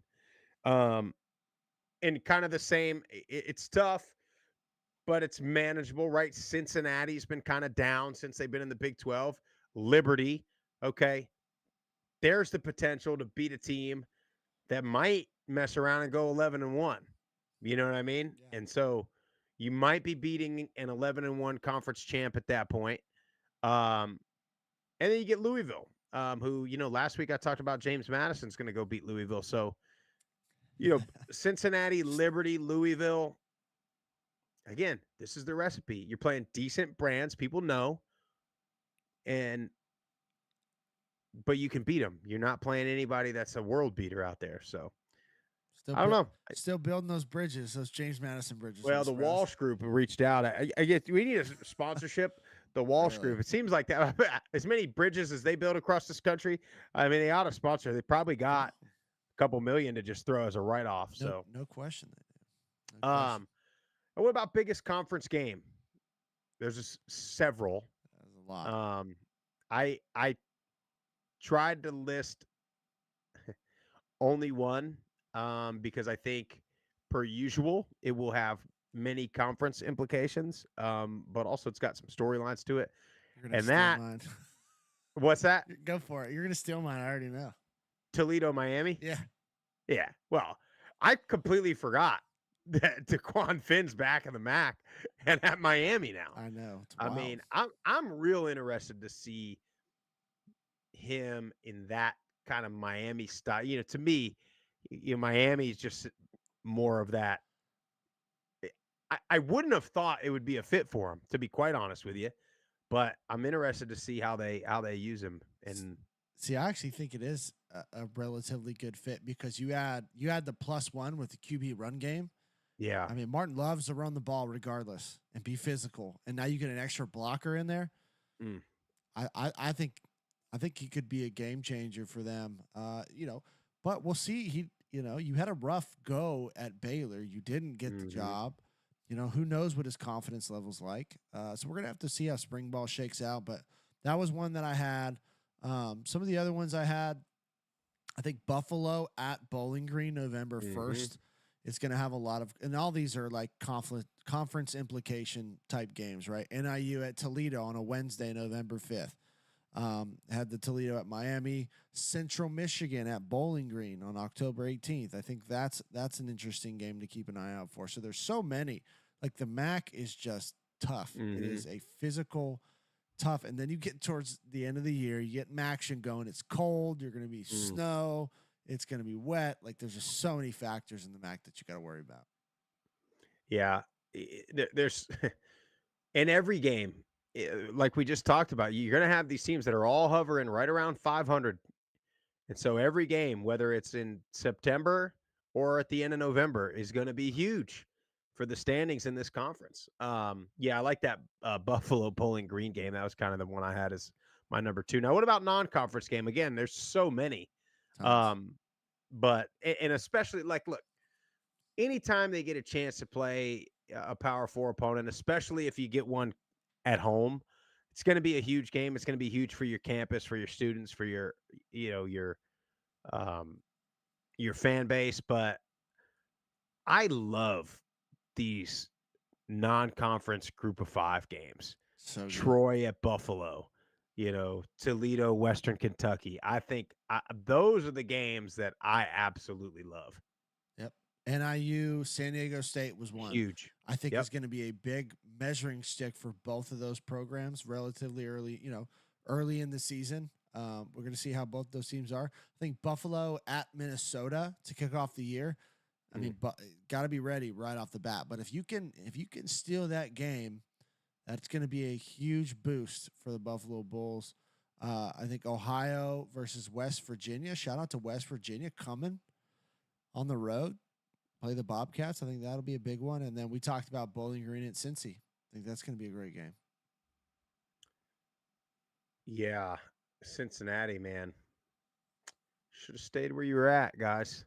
And kind of the same. It's tough, but it's manageable, right? Cincinnati's been kind of down since they've been in the Big 12. Liberty, okay. There's the potential to beat a team that might mess around and go 11-1. You know what I mean? Yeah. And so you might be beating an 11-1 conference champ at that point. And then you get Louisville, who, last week I talked about James Madison's going to go beat Louisville. So, Cincinnati, Liberty, Louisville. Again, this is the recipe. You're playing decent brands, people know, but you can beat them. You're not playing anybody that's a world beater out there. So, I don't know. Still building those bridges, those James Madison bridges. Well, the Walsh Group reached out. I get we need a sponsorship. The Walsh Really? Group. It seems like that as many bridges as they build across this country. I mean, they ought to sponsor. They probably got a couple million to just throw as a write-off. No question. And what about biggest conference game? There's several. That's a lot. I tried to list only one because I think, per usual, it will have many conference implications, but also it's got some storylines to it. And that, mine. What's that? Go for it. You're gonna steal mine. I already know. Toledo, Miami. Yeah. Well, I completely forgot that Daquan Finn's back in the MAC and at Miami now. I know. I mean, I'm real interested to see him in that kind of Miami style. To me, Miami is just more of that. I wouldn't have thought it would be a fit for him, to be quite honest with you, but I'm interested to see how they use him. And see, I actually think it is a relatively good fit because you add the +1 with the QB run game. Yeah, I mean, Martin loves to run the ball regardless and be physical, and now you get an extra blocker in there. I think he could be a game changer for them. but we'll see. You had a rough go at Baylor. You didn't get the job. Who knows what his confidence level's like. So we're going to have to see how spring ball shakes out. But that was one that I had. Some of the other ones I had, I think Buffalo at Bowling Green, November 1st. It's going to have a lot of, and all these are like conference implication type games, right? NIU at Toledo on a Wednesday, November 5th. Had the Toledo at Miami, Central Michigan at Bowling Green on October 18th. I think that's an interesting game to keep an eye out for. So there's so many. Like the MAC is just tough. It is a physical tough. And then you get towards the end of the year, you get action going. It's cold. You're going to be snow. It's going to be wet. Like there's just so many factors in the MAC that you got to worry about. Yeah, there's in every game, like we just talked about, you're going to have these teams that are all hovering right around 500. And so every game, whether it's in September or at the end of November, is going to be huge for the standings in this conference. Yeah, I like that Buffalo Bowling Green game. That was kind of the one I had as my number 2. Now, what about non-conference game? Again, there's so many. But especially look, anytime they get a chance to play a Power 4 opponent, especially if you get one at home, it's going to be a huge game. It's going to be huge for your campus, for your students, for your fan base. But I love these non-conference group of 5 games. So Troy at Buffalo, Toledo, Western Kentucky. I think those are the games that I absolutely love. Yep. NIU, San Diego State was one. Huge. I think is going to be a big measuring stick for both of those programs relatively early, early in the season. We're going to see how both those teams are. I think Buffalo at Minnesota to kick off the year. I mean, got to be ready right off the bat. But if you can steal that game, that's going to be a huge boost for the Buffalo Bulls. I think Ohio versus West Virginia. Shout out to West Virginia coming on the road. Play the Bobcats. I think that'll be a big one. And then we talked about Bowling Green at Cincy. I think that's going to be a great game. Yeah, Cincinnati, man. Should have stayed where you were at, guys.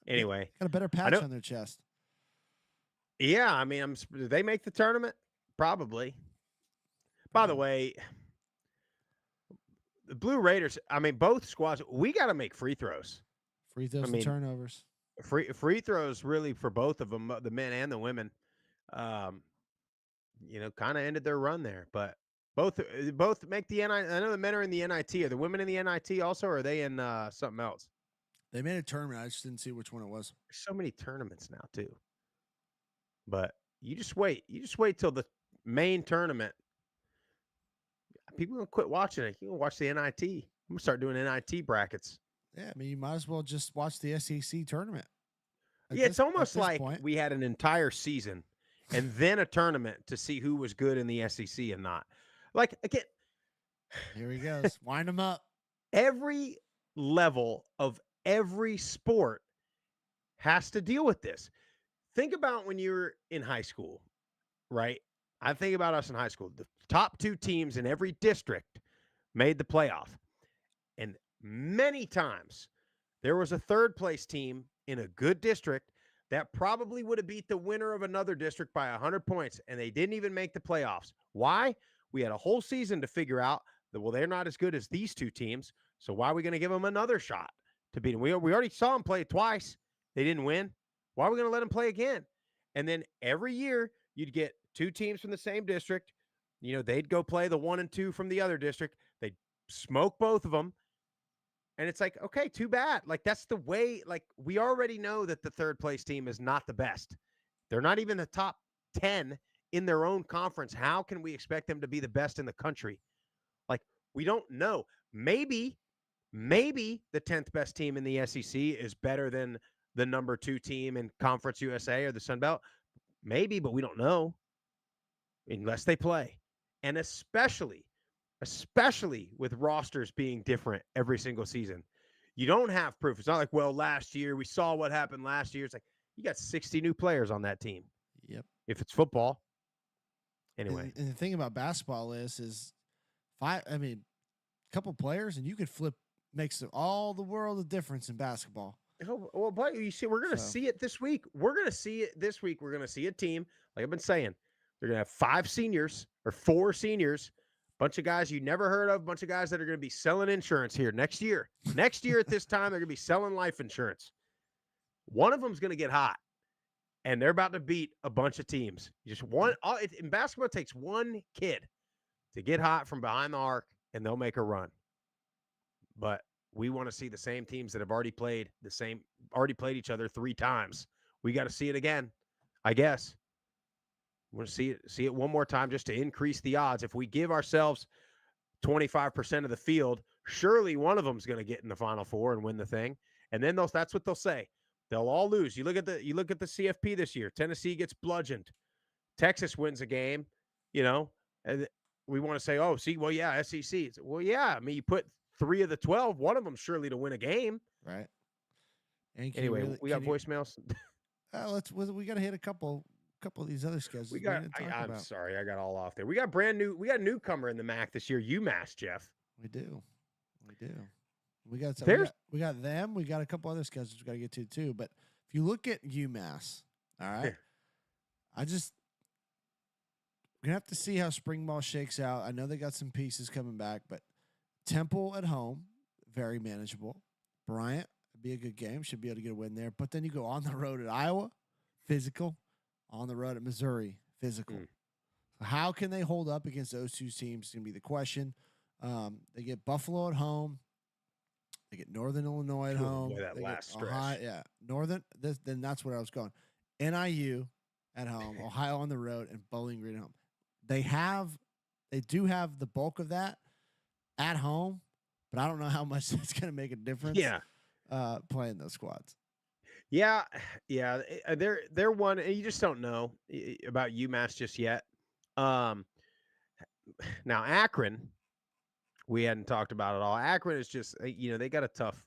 Anyway. Got a better patch on their chest. Yeah, I mean, did they make the tournament? Probably. By the way, the Blue Raiders, I mean, both squads, we got to make free throws. Free throws and turnovers. Free throws really for both of them, the men and the women, kind of ended their run there. But both make the NIT. I know the men are in the NIT. Are the women in the NIT also, or are they in something else? They made a tournament. I just didn't see which one it was. There's so many tournaments now too. But you just wait. You just wait till the main tournament. People are gonna quit watching it. You can watch the NIT. I'm gonna start doing NIT brackets. Yeah, I mean, you might as well just watch the SEC tournament. It's almost like we had an entire season and then a tournament to see who was good in the SEC and not. Like, again, here he goes. Wind him up. Every level of every sport has to deal with this. Think about when you were in high school, right? I think about us in high school. The top 2 teams in every district made the playoff. And many times there was a third place team in a good district that probably would have beat the winner of another district by 100 points, and they didn't even make the playoffs. Why? We had a whole season to figure out that, well, they're not as good as these 2 teams, so why are we going to give them another shot to beat them? We already saw them play twice. They didn't win. Why are we going to let them play again? And then every year you'd get 2 teams from the same district. They'd go play the 1 and 2 from the other district. They'd smoke both of them. And it's like, okay, too bad. Like, that's the way, like, we already know that the third place team is not the best. They're not even the top 10 in their own conference. How can we expect them to be the best in the country? Like, we don't know. Maybe the 10th best team in the SEC is better than the number 2 team in Conference USA or the Sun Belt. Maybe, but we don't know unless they play. And especially with rosters being different every single season. You don't have proof. It's not like, well, last year we saw what happened last year. It's like you got 60 new players on that team. Yep. If it's football. Anyway. And the thing about basketball is a couple players and you could flip makes all the world of difference in basketball. Oh, well, but you see, we're going to see it this week. We're going to see it this week. We're going to see a team, like I've been saying, they're going to have 5 seniors or 4 seniors, bunch of guys you never heard of, bunch of guys that are going to be selling insurance here next year. Next year at this time, they're going to be selling life insurance. One of them's going to get hot, and they're about to beat a bunch of teams. Just one. In basketball, it takes one kid to get hot from behind the arc, and they'll make a run. But we want to see the same teams that have already played each other 3 times. We got to see it again, I guess. We're going to see it one more time just to increase the odds. If we give ourselves 25% of the field, surely one of them is going to get in the Final Four and win the thing. And then that's what they'll say. They'll all lose. You look at the CFP this year. Tennessee gets bludgeoned. Texas wins a game, and we want to say, oh, see, well, yeah, SEC. Well, yeah, I mean, you put 3 of the 12, one of them surely to win a game. Right. And anyway, we got voicemails. We got to hit a couple of these other schedules. I'm sorry, I got all off there. We got a newcomer in the MAC this year, UMass, Jeff. We do. We got them. We got a couple other schedules we got to get to too. But if you look at UMass, all right, we're gonna have to see how spring ball shakes out. I know they got some pieces coming back, but Temple at home, very manageable. Bryant, be a good game. Should be able to get a win there. But then you go on the road at Iowa, physical. On the road at Missouri, physical. So how can they hold up against those 2 teams is going to be the question. They get Buffalo at home. They get Northern Illinois at home. Boy, that last stretch. Northern. Then that's where I was going. NIU at home, Ohio on the road, and Bowling Green at home. They do have the bulk of that at home, but I don't know how much that's going to make a difference. Yeah, playing those squads. Yeah. They're one, and you just don't know about UMass just yet. Now Akron, we hadn't talked about it all. Akron is just, they got a tough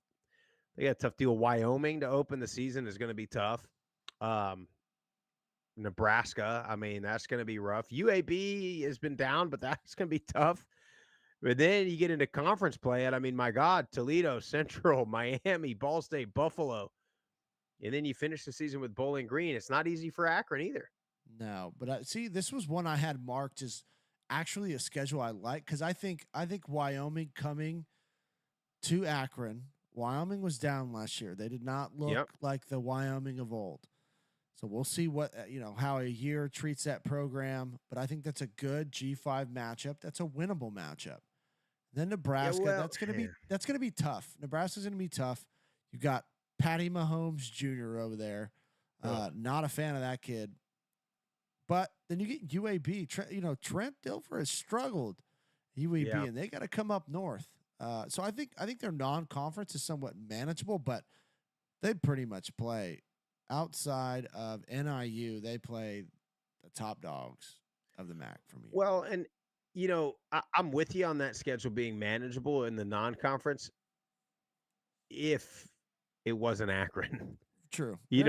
deal. Wyoming to open the season is going to be tough. Nebraska, I mean, that's going to be rough. UAB has been down, but that's going to be tough. But then you get into conference play, and I mean, my God, Toledo, Central, Miami, Ball State, Buffalo. And then you finish the season with Bowling Green. It's not easy for Akron either. No, but this was one I had marked as actually a schedule I like, because I think Wyoming coming to Akron. Wyoming was down last year. They did not look like the Wyoming of old. So we'll see how a year treats that program. But I think that's a good G5 matchup. That's a winnable matchup. Then Nebraska, that's gonna be tough. Nebraska's gonna be tough. You got Patty Mahomes Jr. over there. Not a fan of that kid. But then you get UAB. Trent Dilfer has struggled. UAB, and they got to come up north. So I think their non-conference is somewhat manageable, but they pretty much play outside of NIU. They play the top dogs of the MAC for me. Well, and I'm with you on that schedule being manageable in the non-conference. If it wasn't Akron. True. You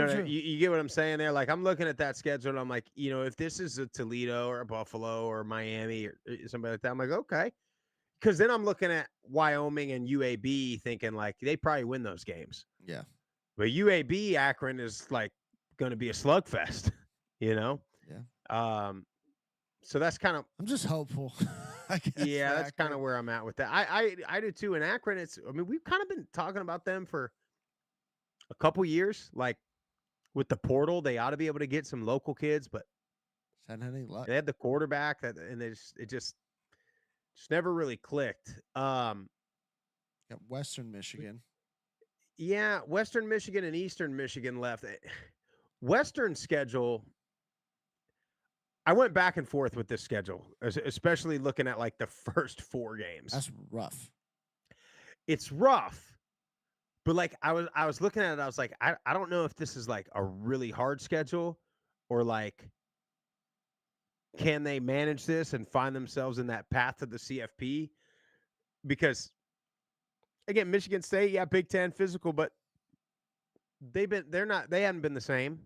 get what I'm saying there? Like, I'm looking at that schedule and I'm like, if this is a Toledo or a Buffalo or Miami or somebody like that, I'm like, okay. Because then I'm looking at Wyoming and UAB thinking like they probably win those games. Yeah. But UAB Akron is like going to be a slugfest, Yeah. So that's kind of. I'm just hopeful. I guess that's kind of where I'm at with that. I do too. In Akron, we've kind of been talking about them for a couple years, like with the portal, they ought to be able to get some local kids, but hadn't any luck. They had the quarterback and it just never really clicked. Got Western Michigan. Yeah, Western Michigan and Eastern Michigan left. Western schedule, I went back and forth with this schedule, especially looking at like the first 4 games. That's rough. It's rough. But like I was looking at it, I was like, I don't know if this is like a really hard schedule or like can they manage this and find themselves in that path to the CFP? Because again, Michigan State, Big Ten physical, but they haven't been the same.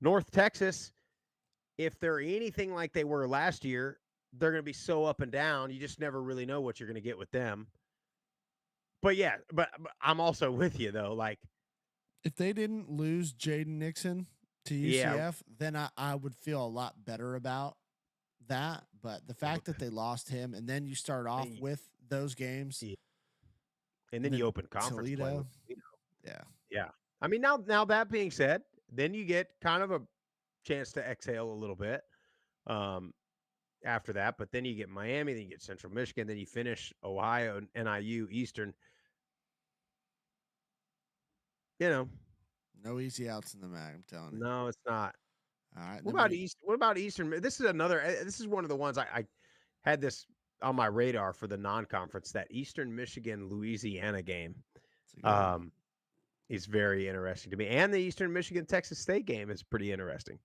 North Texas, if they're anything like they were last year, they're going to be so up and down. You just never really know what you're going to get with them. but yeah, but I'm also with you though. Like, If they didn't lose Jaden Nixon to yeah, UCF, then I would feel a lot better about that. But the fact that they lost him, and then you start off and, with those games, yeah, and and then you then open conference play Toledo, with Toledo. yeah, Yeah, I mean now that being said, then you get kind of a chance to exhale a little bit. Um, After that, but then you get Miami, then you get Central Michigan, then you finish Ohio, NIU, Eastern. You know, no easy outs in the MAC. I'm telling you. no, it's not. All right, What then about East? What about Eastern? This is another. This is one of the ones I had this on my radar for the non-conference. That Eastern Michigan Louisiana game it's a good one. um, is very interesting to me, and the Eastern Michigan Texas State game is pretty interesting.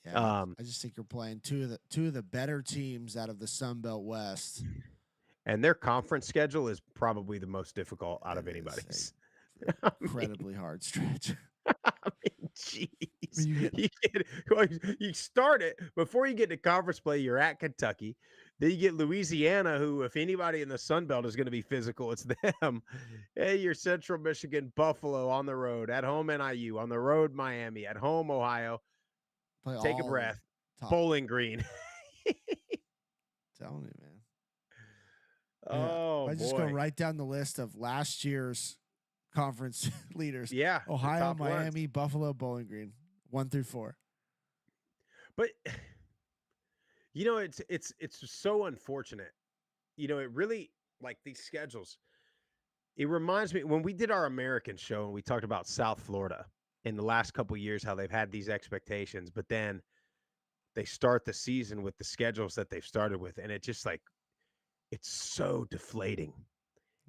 Yeah, I just think you're playing two of the better teams out of the Sun Belt West. And their conference schedule is probably the most difficult out of It is anybody's. a incredibly hard stretch. I mean, jeez. You You start it before you get to conference play. You're at Kentucky. Then you get Louisiana, who, if anybody in the Sun Belt is going to be physical, it's them. Hey, you're Central Michigan, Buffalo on the road, at home NIU, on the road Miami, at home Ohio. play Take a all breath. top. Bowling Green. Telling you, man. Oh, I just boy. go right down the list of last year's conference leaders. Yeah, the Ohio, top ones. Miami, Buffalo, Bowling Green, 1 through 4. But you know, it's so unfortunate. You know, it really, like, these schedules. It reminds me when we did our American show and we talked about South Florida in the last couple of years, how they've had these expectations, but then they start the season with the schedules that they've started with, and it just like it's so deflating.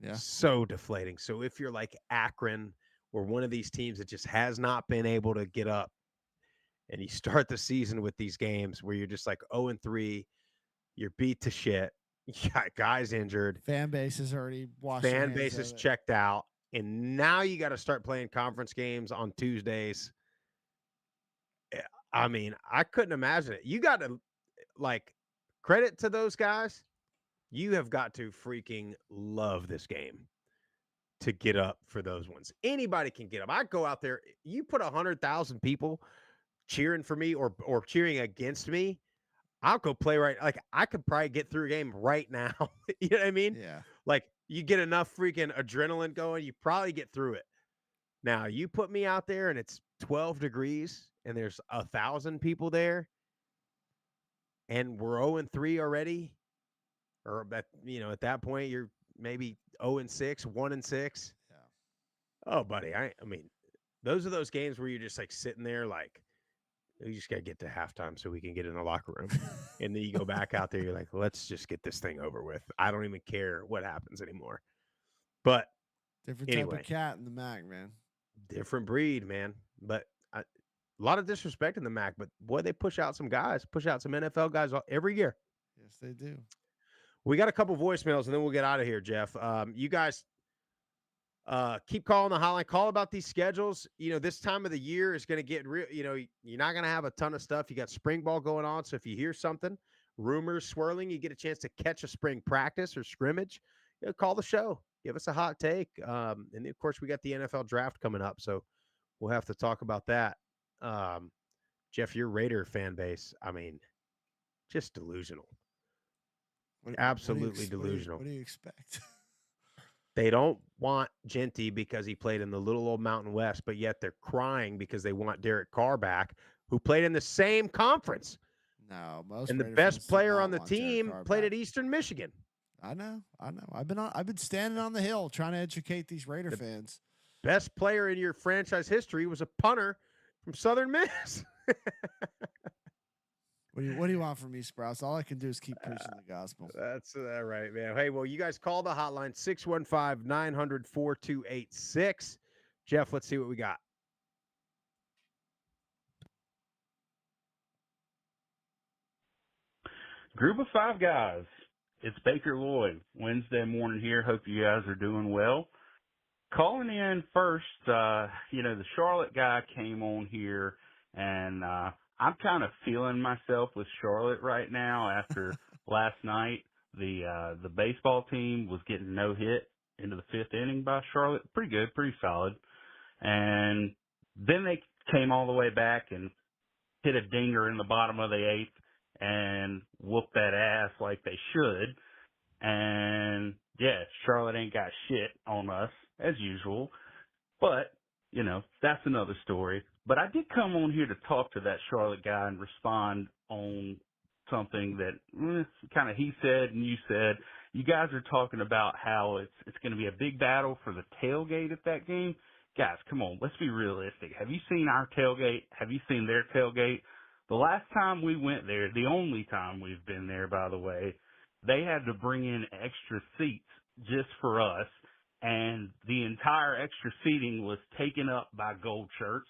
Yeah. So deflating. So if you're like Akron or one of these teams that just has not been able to get up, and you start the season with these games where you're just like 0-3, you're beat to shit, you got guys injured, Fan base is already washed. fan base is checked out, and now you got to start playing conference games on Tuesdays. I mean, I couldn't imagine it. You got to, like, credit to those guys. You have got to freaking love this game to get up for those ones. Anybody can get up. I go out there. You put 100,000 people cheering for me or cheering against me, I'll go play right. Like, I could probably get through a game right now. You know what I mean? Yeah. Like, you get enough freaking adrenaline going, you probably get through it. Now, you put me out there and it's 12 degrees and there's 1,000 people there and we're 0-3 already, or at that point you're maybe 0-6, 1-6. Yeah. Oh, buddy, I mean, those are those games where you're just like sitting there like, you just got to get to halftime so we can get in the locker room. And then you go back out there, you're like, let's just get this thing over with. I don't even care what happens anymore. But Different anyway, type of cat in the MAC, man. different breed, man. But a lot of disrespect in the MAC, but boy, they push out some guys, push out some NFL guys every year. Yes, they do. We got a couple voicemails and then we'll get out of here, Jeff. You guys keep calling the hotline. Call about these schedules. You know, this time of the year is going to get real. You know, you're not going to have a ton of stuff. You got spring ball going on. So if you hear something, rumors swirling, you get a chance to catch a spring practice or scrimmage, call the show. Give us a hot take. And of course, we got the NFL draft coming up. So we'll have to talk about that. Jeff, your Raider fan base, I mean, just delusional. Absolutely delusional. What do you expect? They don't want Genty because he played in the little old Mountain West, but yet they're crying because they want Derek Carr back, who played in the same conference. No, most And the Raider best fans do player not on the want Derek team Carr played back. at Eastern Michigan. I know. I've been standing on the hill trying to educate these Raider fans. Best player in your franchise history was a punter from Southern Miss. What do you want from me, Sprouse? All I can do is keep preaching the gospel. That's right, man. Hey, well, you guys call the hotline 615-900-4286. Jeff, let's see what we got. Group of five guys. It's Baker Lloyd. Wednesday morning here. Hope you guys are doing well. Calling in first, the Charlotte guy came on here, and I'm kind of feeling myself with Charlotte right now after last night. The baseball team was getting no hit into the 5th inning by Charlotte. Pretty good, pretty solid. And then they came all the way back and hit a dinger in the bottom of the 8th and whooped that ass like they should. And yeah, Charlotte ain't got shit on us as usual. But, you know, that's another story. But I did come on here to talk to that Charlotte guy and respond on something that kind of he said and you said. You guys are talking about how it's going to be a big battle for the tailgate at that game. Guys, come on, let's be realistic. Have you seen our tailgate? Have you seen their tailgate? The last time we went there, the only time we've been there, by the way, they had to bring in extra seats just for us, and the entire extra seating was taken up by gold shirts.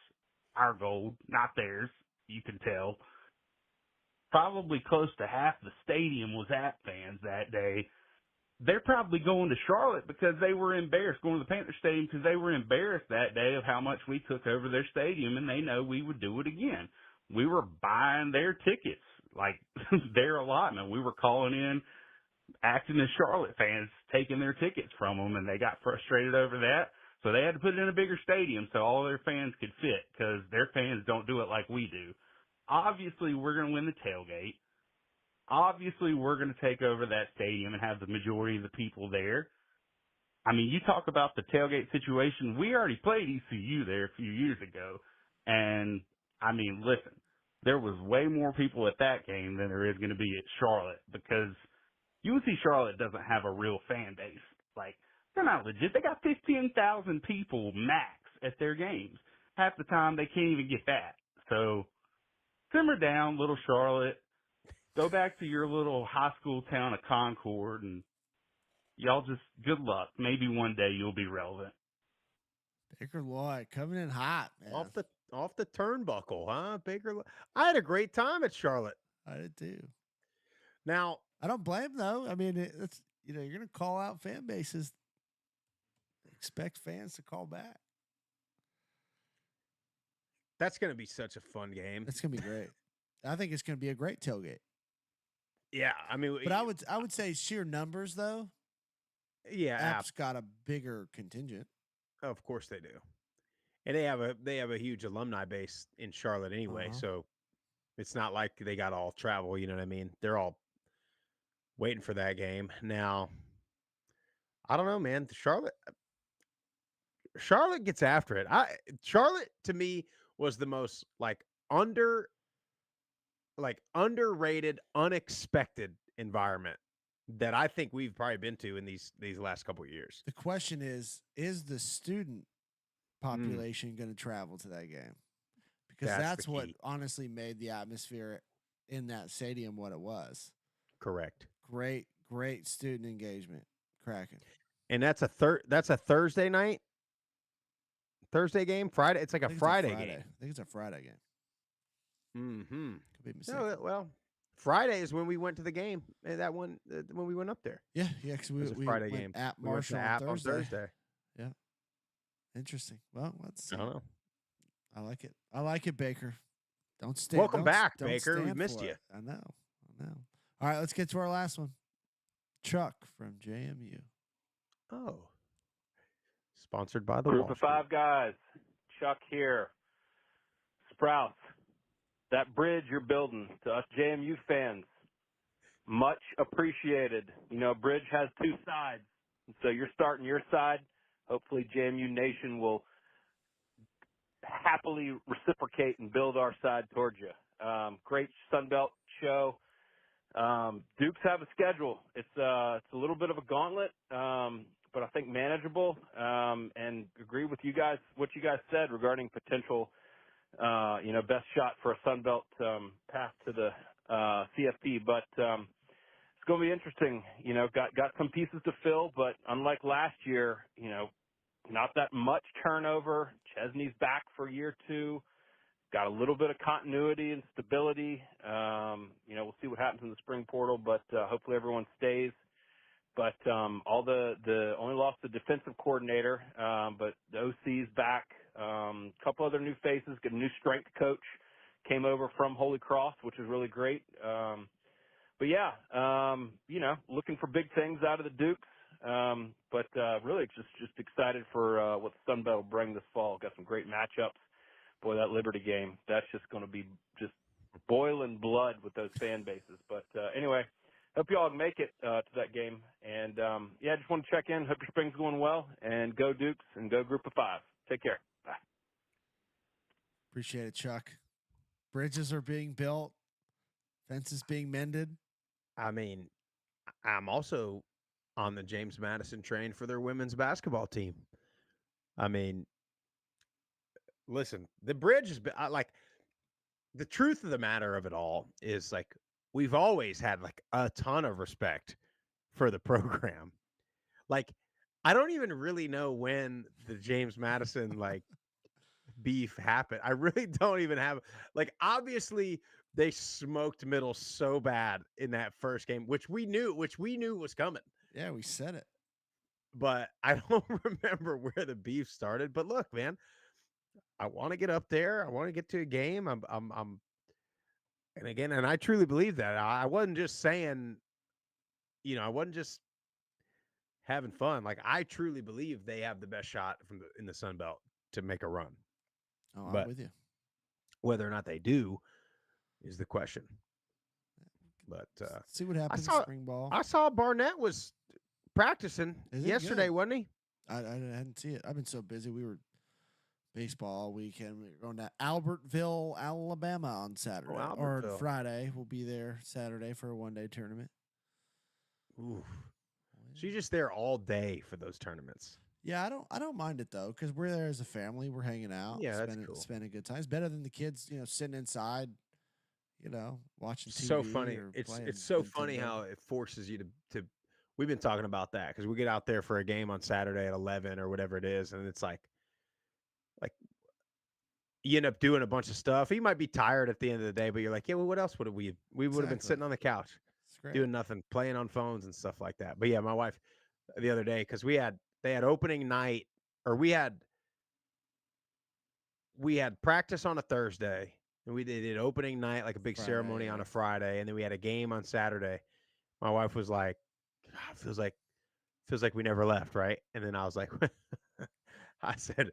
Our gold, not theirs, you can tell. Probably close to half the stadium was at fans that day. They're probably going to Charlotte because they were embarrassed, going to the Panther Stadium because they were embarrassed that day of how much we took over their stadium, and they know we would do it again. We were buying their tickets, like their allotment. We were calling in, acting as Charlotte fans, taking their tickets from them, and they got frustrated over that. So they had to put it in a bigger stadium so all their fans could fit because their fans don't do it like we do. Obviously, we're going to win the tailgate. Obviously, we're going to take over that stadium and have the majority of the people there. I mean, you talk about the tailgate situation. We already played ECU there a few years ago. And, I mean, listen, there was way more people at that game than there is going to be at Charlotte because UNC Charlotte doesn't have a real fan base. Like, they're not legit. They got 15,000 people max at their games. Half the time, they can't even get that. So, simmer down, little Charlotte. Go back to your little high school town of Concord, and y'all just good luck. Maybe one day you'll be relevant. Baker Lloyd coming in hot, man. Off the turnbuckle, huh? Baker. I had a great time at Charlotte. I did too. Now I don't blame though. I mean, it's you're going to call out fan bases. Expect fans to call back. That's going to be such a fun game. It's going to be great. I think it's going to be a great tailgate. Yeah, I mean, but I would say sheer numbers though. Yeah, App's got a bigger contingent. Of course they do, and they have a huge alumni base in Charlotte anyway. So it's not like they got all travel. You know what I mean? They're all waiting for that game. Now, I don't know, man. Charlotte gets after it. Charlotte to me was the most underrated, unexpected environment that I think we've probably been to in these last couple of years. The question is the student population going to travel to that game? Because that's what honestly made the atmosphere in that stadium what it was. Correct. Great student engagement. Cracking. And that's a Thursday night? Thursday game? Friday? It's like a Friday game. I think it's a Friday game. Mm-hmm. Could be mistaken. No, well, Friday is when we went to the game. That one when we went up there. Yeah. Because we Friday went game at Marshall on Thursday. Yeah. Interesting. Well, let's see. I don't know. I like it, Baker. Don't stand. Welcome back, Baker. We missed you. I know. All right, let's get to our last one. Chuck from JMU. Oh. Sponsored by the Group of Five guys. Chuck here. Sprouts. That bridge you're building to us JMU fans, much appreciated. You know, bridge has two sides. So you're starting your side. Hopefully JMU Nation will happily reciprocate and build our side towards you. Great Sunbelt show. Dukes have a schedule. It's a little bit of a gauntlet, but I think manageable. And agree with you guys, what you guys said regarding potential best shot for a Sunbelt path to the CFP. But it's going to be interesting. You know, got some pieces to fill, but unlike last year, you know, not that much turnover. Chesney's back for year 2. Got a little bit of continuity and stability. We'll see what happens in the spring portal, but hopefully everyone stays. But only lost the defensive coordinator, but the OC's back. A couple other new faces. Got a new strength coach came over from Holy Cross, which is really great. Looking for big things out of the Dukes. But really just excited for what the Sun Belt will bring this fall. Got some great matchups. Boy, that Liberty game, that's just going to be just boiling blood with those fan bases. But anyway, hope you all make it to that game. And, yeah, just want to check in. Hope your spring's going well. And go Dukes and go Group of 5. Take care. Bye. Appreciate it, Chuck. Bridges are being built. Fences being mended. I mean, I'm also on the James Madison train for their women's basketball team. I mean, listen, the bridge has been like the truth of the matter of it all is like we've always had like a ton of respect for the program. Like, I don't even really know when the James Madison like beef happened. I really don't even have like obviously they smoked Middle so bad in that first game, which we knew was coming. Yeah, we said it. But I don't remember where the beef started. But look, man, I want to get up there. I want to get to a game. I'm and again, and I truly believe that. I wasn't just saying, I wasn't just having fun. Like I truly believe they have the best shot in the Sun Belt to make a run. Oh, But I'm with you. whether or not they do is the question. But See what happens in spring ball. I saw Barnett was practicing yesterday, good? wasn't he? I didn't see it. I've been so busy. We were baseball all weekend. We were going to Albertville, Alabama on Saturday or Friday. We'll be there Saturday for a one-day tournament. Ooh. So you're just there all day for those tournaments. Yeah, I don't mind it though, because we're there as a family. We're hanging out. Yeah, that's cool. Spending good time. It's better than the kids, sitting inside, watching TV. So funny. It's so funny how it forces you to. We've been talking about that because we get out there for a game on Saturday at 11 or whatever it is, and it's like you end up doing a bunch of stuff. You might be tired at the end of the day, but you're like, yeah, well, what else would we would have been sitting on the couch doing nothing, playing on phones and stuff like that. But yeah, my wife the other day, because they had opening night, or we had practice on a Thursday, and we did opening night, like a big ceremony on a Friday, and then we had a game on Saturday. My wife was like, God, feels like we never left, right? And then I was like, I said,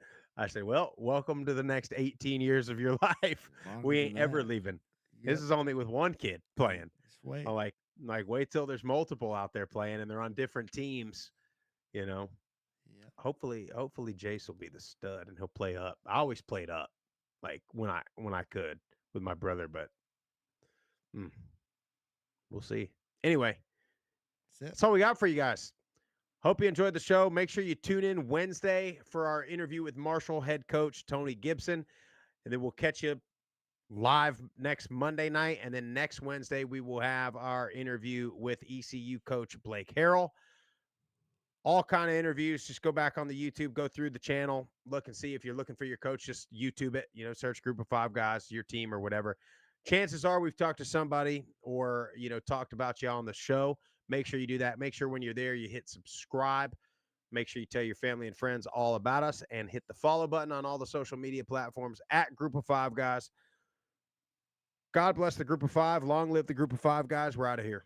well, welcome to the next 18 years of your life. We ain't ever leaving. Yep. This is only with one kid playing. Wait. I'm like wait till there's multiple out there playing and they're on different teams, Yep. Hopefully Jace will be the stud and he'll play up. I always played up, like when I could with my brother, but we'll see. Anyway, that's all we got for you guys. Hope you enjoyed the show. Make sure you tune in Wednesday for our interview with Marshall head coach Tony Gibson. And then we'll catch you live next Monday night. And then next Wednesday, we will have our interview with ECU coach Blake Harrell. All kind of interviews. Just go back on the YouTube, go through the channel, look and see if you're looking for your coach. Just YouTube it, search Group of 5 Guys, your team or whatever. Chances are we've talked to somebody or, talked about you on the show. Make sure you do that. Make sure when you're there, you hit subscribe. Make sure you tell your family and friends all about us and hit the follow button on all the social media platforms at Group of 5 Guys. God bless the Group of 5. Long live the Group of 5 Guys. We're out of here.